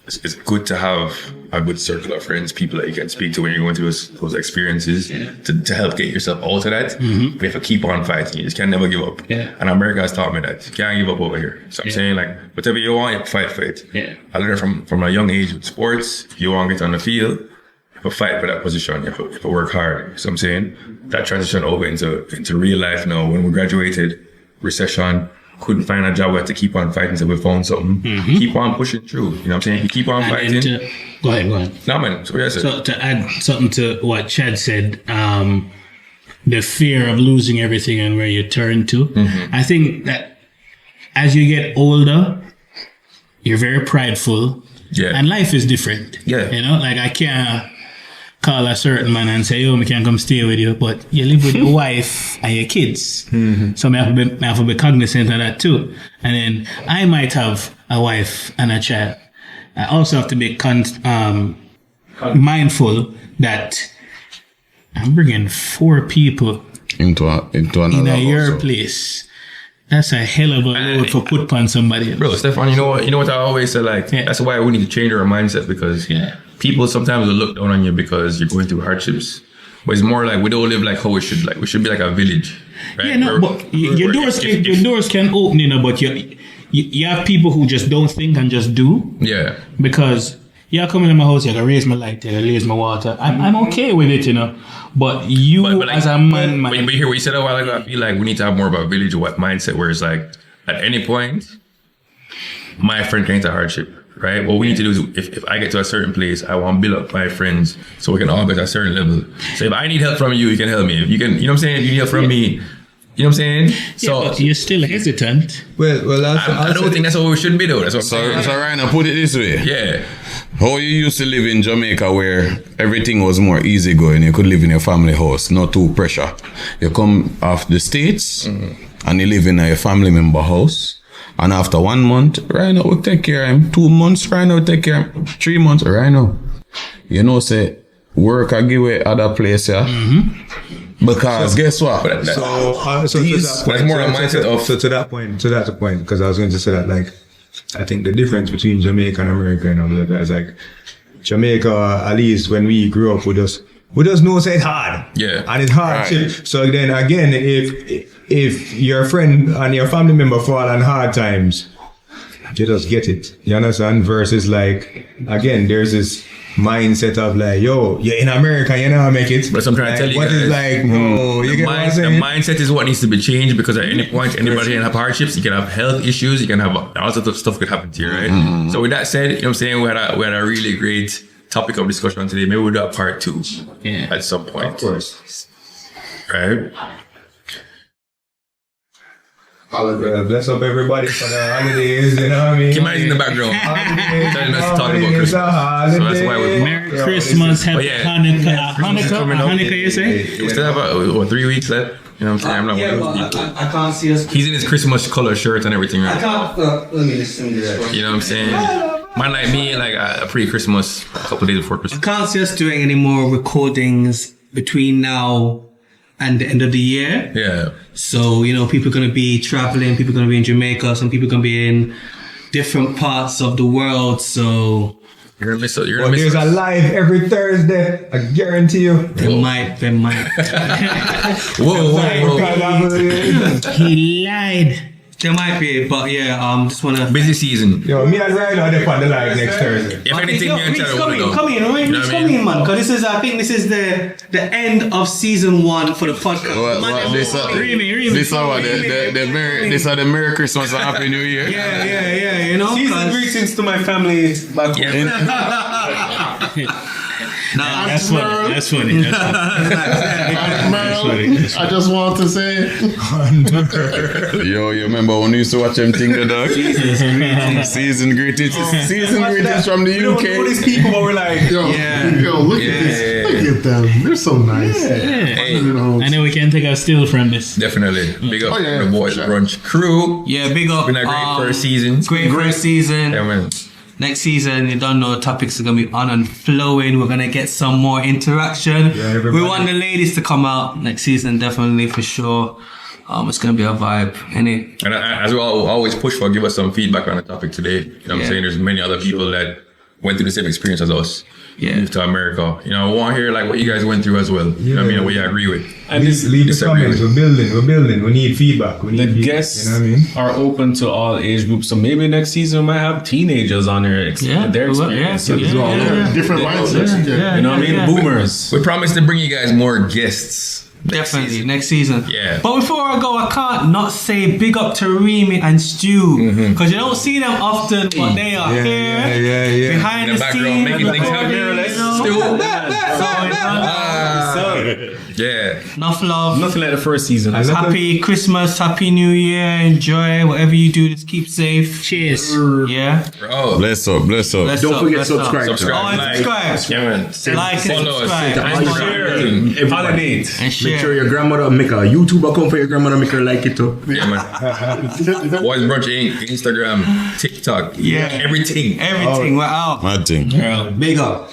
[SPEAKER 3] it's good to have a good circle of friends, people that you can speak to when you're going through those experiences to help get yourself out of that. We have to keep on fighting. You just can never give up.
[SPEAKER 4] Yeah.
[SPEAKER 3] And America has taught me that. You can't give up over here. So I'm saying, like, whatever you want, you fight for it.
[SPEAKER 4] Yeah.
[SPEAKER 3] I learned from a young age with sports. If you want to get on the field, you have to fight for that position. You have to work hard. So I'm saying that transition over into real life now. When we graduated, recession, couldn't find a job, we had to keep on fighting until we found something. Keep on pushing through. You know what I'm saying? You keep on fighting.
[SPEAKER 4] Go ahead.
[SPEAKER 3] No, man. So,
[SPEAKER 4] So to add something to what Chad said, the fear of losing everything and where you turn to. I think that as you get older, you're very prideful.
[SPEAKER 3] Yeah.
[SPEAKER 4] And life is different.
[SPEAKER 3] Yeah.
[SPEAKER 4] Like I can't call a certain man and say, yo, I can't come stay with you, but you live with your wife and your kids. So I have to be cognizant of that too. And then I might have a wife and a child. I also have to be mindful that I'm bringing 4 people
[SPEAKER 2] Into another
[SPEAKER 4] in your
[SPEAKER 2] household.
[SPEAKER 4] place. That's a hell of a load for put on somebody else.
[SPEAKER 3] bro, Stefan, you know what I always say? Like, that's why we need to change our mindset, because people sometimes will look down on you because you're going through hardships. But it's more like we don't live like how we should. Like, we should be like a village. Right?
[SPEAKER 4] Yeah, no, but your doors can open, but you have people who just don't think and just do.
[SPEAKER 3] Yeah.
[SPEAKER 4] Because you're coming to my house, you gotta raise my light, you gotta raise my water. I'm okay with it, But you
[SPEAKER 3] But like,
[SPEAKER 4] as a man,
[SPEAKER 3] But you hear what you said a while ago, I feel like we need to have more of a village mindset where it's like, at any point, my friend can into hardship, right? What we need to do is, if I get to a certain place, I want to build up my friends so we can all get to a certain level. So if I need help from you, you can help me. If you can, you know what I'm saying? If you need help from me, you know what I'm saying? So
[SPEAKER 4] but you're still hesitant.
[SPEAKER 1] Well,
[SPEAKER 3] I don't think that's what we should be though. That's what I'm saying.
[SPEAKER 2] So Ryan, put it this way.
[SPEAKER 3] Yeah.
[SPEAKER 2] How you used to live in Jamaica where everything was more easygoing. You could live in your family house, not too pressure. You come off the States and you live in a family member house. And after 1 month, right now will take care of him. 2 months, right now will take care of him. 3 months, right now. Say, work I give away other place, Because guess what?
[SPEAKER 3] But
[SPEAKER 1] So
[SPEAKER 3] that's more a mindset of.
[SPEAKER 1] So to that point, because I was going to say that, like, I think the difference between Jamaica and America and all that is, like, Jamaica, at least when we grew up, we just know it's hard.
[SPEAKER 3] Yeah.
[SPEAKER 1] And it's hard.
[SPEAKER 2] Right.
[SPEAKER 1] So then again, if your friend and your family member fall on hard times, you just get it. You understand? Versus, like, again, there's this mindset of like, yo, you're in America, you know, make it.
[SPEAKER 3] But I'm trying to tell you
[SPEAKER 1] what
[SPEAKER 3] guys,
[SPEAKER 1] is like, no, you get what I'm
[SPEAKER 3] the
[SPEAKER 1] saying?
[SPEAKER 3] mindset is what needs to be changed, because at any point, anybody can have hardships. You can have health issues. You can have all sorts of stuff could happen to you, right? So with that said, you know what I'm saying? We had a really great topic of discussion today. Maybe we'll do a part 2
[SPEAKER 4] Yeah.
[SPEAKER 3] at some point.
[SPEAKER 1] Of course.
[SPEAKER 3] Right?
[SPEAKER 1] Bless up everybody for the holidays, you know what I mean?
[SPEAKER 3] Keep in the background. Telling us to talk about Christmas. So that's why we're
[SPEAKER 4] Merry Christmas, Happy Hanukkah. Hanukkah, you say?
[SPEAKER 3] We still have 3 weeks left. You know what I'm saying? I'm not one of those people.
[SPEAKER 9] I can't see us.
[SPEAKER 3] He's in his Christmas color shirt and everything,
[SPEAKER 9] I
[SPEAKER 3] right?
[SPEAKER 9] can't. Let me listen to that.
[SPEAKER 3] You know what I'm saying? Man like me, like a pre-Christmas, a couple days before
[SPEAKER 9] I
[SPEAKER 3] Christmas.
[SPEAKER 9] can't see us doing any more recordings between now and the end of the year.
[SPEAKER 3] Yeah.
[SPEAKER 9] So, you know, people are going to be traveling, people are going to be in Jamaica, some people are going to be in different parts of the world. So,
[SPEAKER 3] You're gonna miss it. You're
[SPEAKER 1] Well,
[SPEAKER 3] gonna miss
[SPEAKER 1] there's a
[SPEAKER 3] it.
[SPEAKER 1] live every Thursday, I guarantee you.
[SPEAKER 9] they might.
[SPEAKER 3] Whoa.
[SPEAKER 4] He lied.
[SPEAKER 9] There might be, but yeah, just want to...
[SPEAKER 3] Busy season.
[SPEAKER 1] Yo, me and Ryan are there on the live next Thursday.
[SPEAKER 3] If anything, me and Charlie will go.
[SPEAKER 9] Come in, right?
[SPEAKER 3] You know what I
[SPEAKER 9] Come
[SPEAKER 3] mean?
[SPEAKER 9] in, man. Because I think this is the end of season 1 for the podcast. Man,
[SPEAKER 2] This are the Merry Christmas and Happy New Year.
[SPEAKER 9] Yeah, you know?
[SPEAKER 8] Season
[SPEAKER 9] 'cause-
[SPEAKER 8] greetings to my family back home.
[SPEAKER 4] That's funny. That's funny.
[SPEAKER 5] I just want to say,
[SPEAKER 2] Yo, you remember when we used to watch them thing, the dog? Season greetings. Season greetings from the
[SPEAKER 8] We don't know these
[SPEAKER 2] UK.
[SPEAKER 8] people, but we're like,
[SPEAKER 5] yo, look at this. Look at them. They're so nice.
[SPEAKER 3] Hey,
[SPEAKER 5] You know,
[SPEAKER 4] I know we can take a still from this.
[SPEAKER 3] definitely. Big up
[SPEAKER 5] Oh, yeah,
[SPEAKER 3] the boys,
[SPEAKER 5] sure.
[SPEAKER 3] Brunch crew.
[SPEAKER 9] Yeah, big up.
[SPEAKER 3] Been a great first season.
[SPEAKER 9] Great first season.
[SPEAKER 3] Yeah, man.
[SPEAKER 9] Next season, you don't know, topics are going to be on and flowing. We're going to get some more interaction.
[SPEAKER 1] everybody.
[SPEAKER 9] We want the ladies to come out next season, definitely, for sure. It's going to be a vibe. Any?
[SPEAKER 3] And as we always push for, give us some feedback on the topic today. You know what I'm
[SPEAKER 9] Yeah.
[SPEAKER 3] saying? There's many other people that went through the same experience as us.
[SPEAKER 9] Yeah.
[SPEAKER 3] Moved to America. You know, I want to hear like what you guys went through as well. You know what I mean? And what you agree with.
[SPEAKER 8] and this,
[SPEAKER 1] Leave the
[SPEAKER 3] Disagree
[SPEAKER 1] comments.
[SPEAKER 3] with.
[SPEAKER 1] We're building. We need feedback. We
[SPEAKER 8] the
[SPEAKER 1] need feedback,
[SPEAKER 8] guests
[SPEAKER 1] you know what I mean?
[SPEAKER 8] are open to all age groups. So maybe next season we might have teenagers on their their experience.
[SPEAKER 5] different mindsets. Yeah.
[SPEAKER 8] You know what I mean? Boomers.
[SPEAKER 3] We promise to bring you guys more guests.
[SPEAKER 9] Definitely, next season.
[SPEAKER 3] Yeah.
[SPEAKER 9] But before I go, I can't not say big up to Remy and Stu. Because you don't see them often, but they are here. Behind
[SPEAKER 3] In the
[SPEAKER 9] the
[SPEAKER 3] background,
[SPEAKER 9] scenes.
[SPEAKER 3] making things happen.
[SPEAKER 9] recording, you know.
[SPEAKER 3] Yeah.
[SPEAKER 9] Enough love.
[SPEAKER 8] Nothing like the first season.
[SPEAKER 9] Happy Christmas, Happy New Year. Enjoy whatever you do. Just keep safe.
[SPEAKER 4] Cheers.
[SPEAKER 9] Yeah.
[SPEAKER 3] Oh.
[SPEAKER 2] Bless up.
[SPEAKER 9] Let's
[SPEAKER 7] Don't forget
[SPEAKER 9] let's
[SPEAKER 7] subscribe.
[SPEAKER 3] Subscribe.
[SPEAKER 9] Oh, and
[SPEAKER 3] Like,
[SPEAKER 9] subscribe.
[SPEAKER 3] yeah, man.
[SPEAKER 9] Like and
[SPEAKER 3] Follow us.
[SPEAKER 9] subscribe.
[SPEAKER 3] And
[SPEAKER 9] And
[SPEAKER 3] share.
[SPEAKER 9] share.
[SPEAKER 8] Pollinate.
[SPEAKER 9] And
[SPEAKER 7] Make sure
[SPEAKER 9] share.
[SPEAKER 7] your grandmother make a YouTuber come for your grandmother make her like it too.
[SPEAKER 3] Yeah, man. Boys Brunch Inc. Instagram, TikTok.
[SPEAKER 9] Yeah.
[SPEAKER 3] Everything.
[SPEAKER 9] Everything. We're out.
[SPEAKER 2] Mad thing.
[SPEAKER 9] Big up.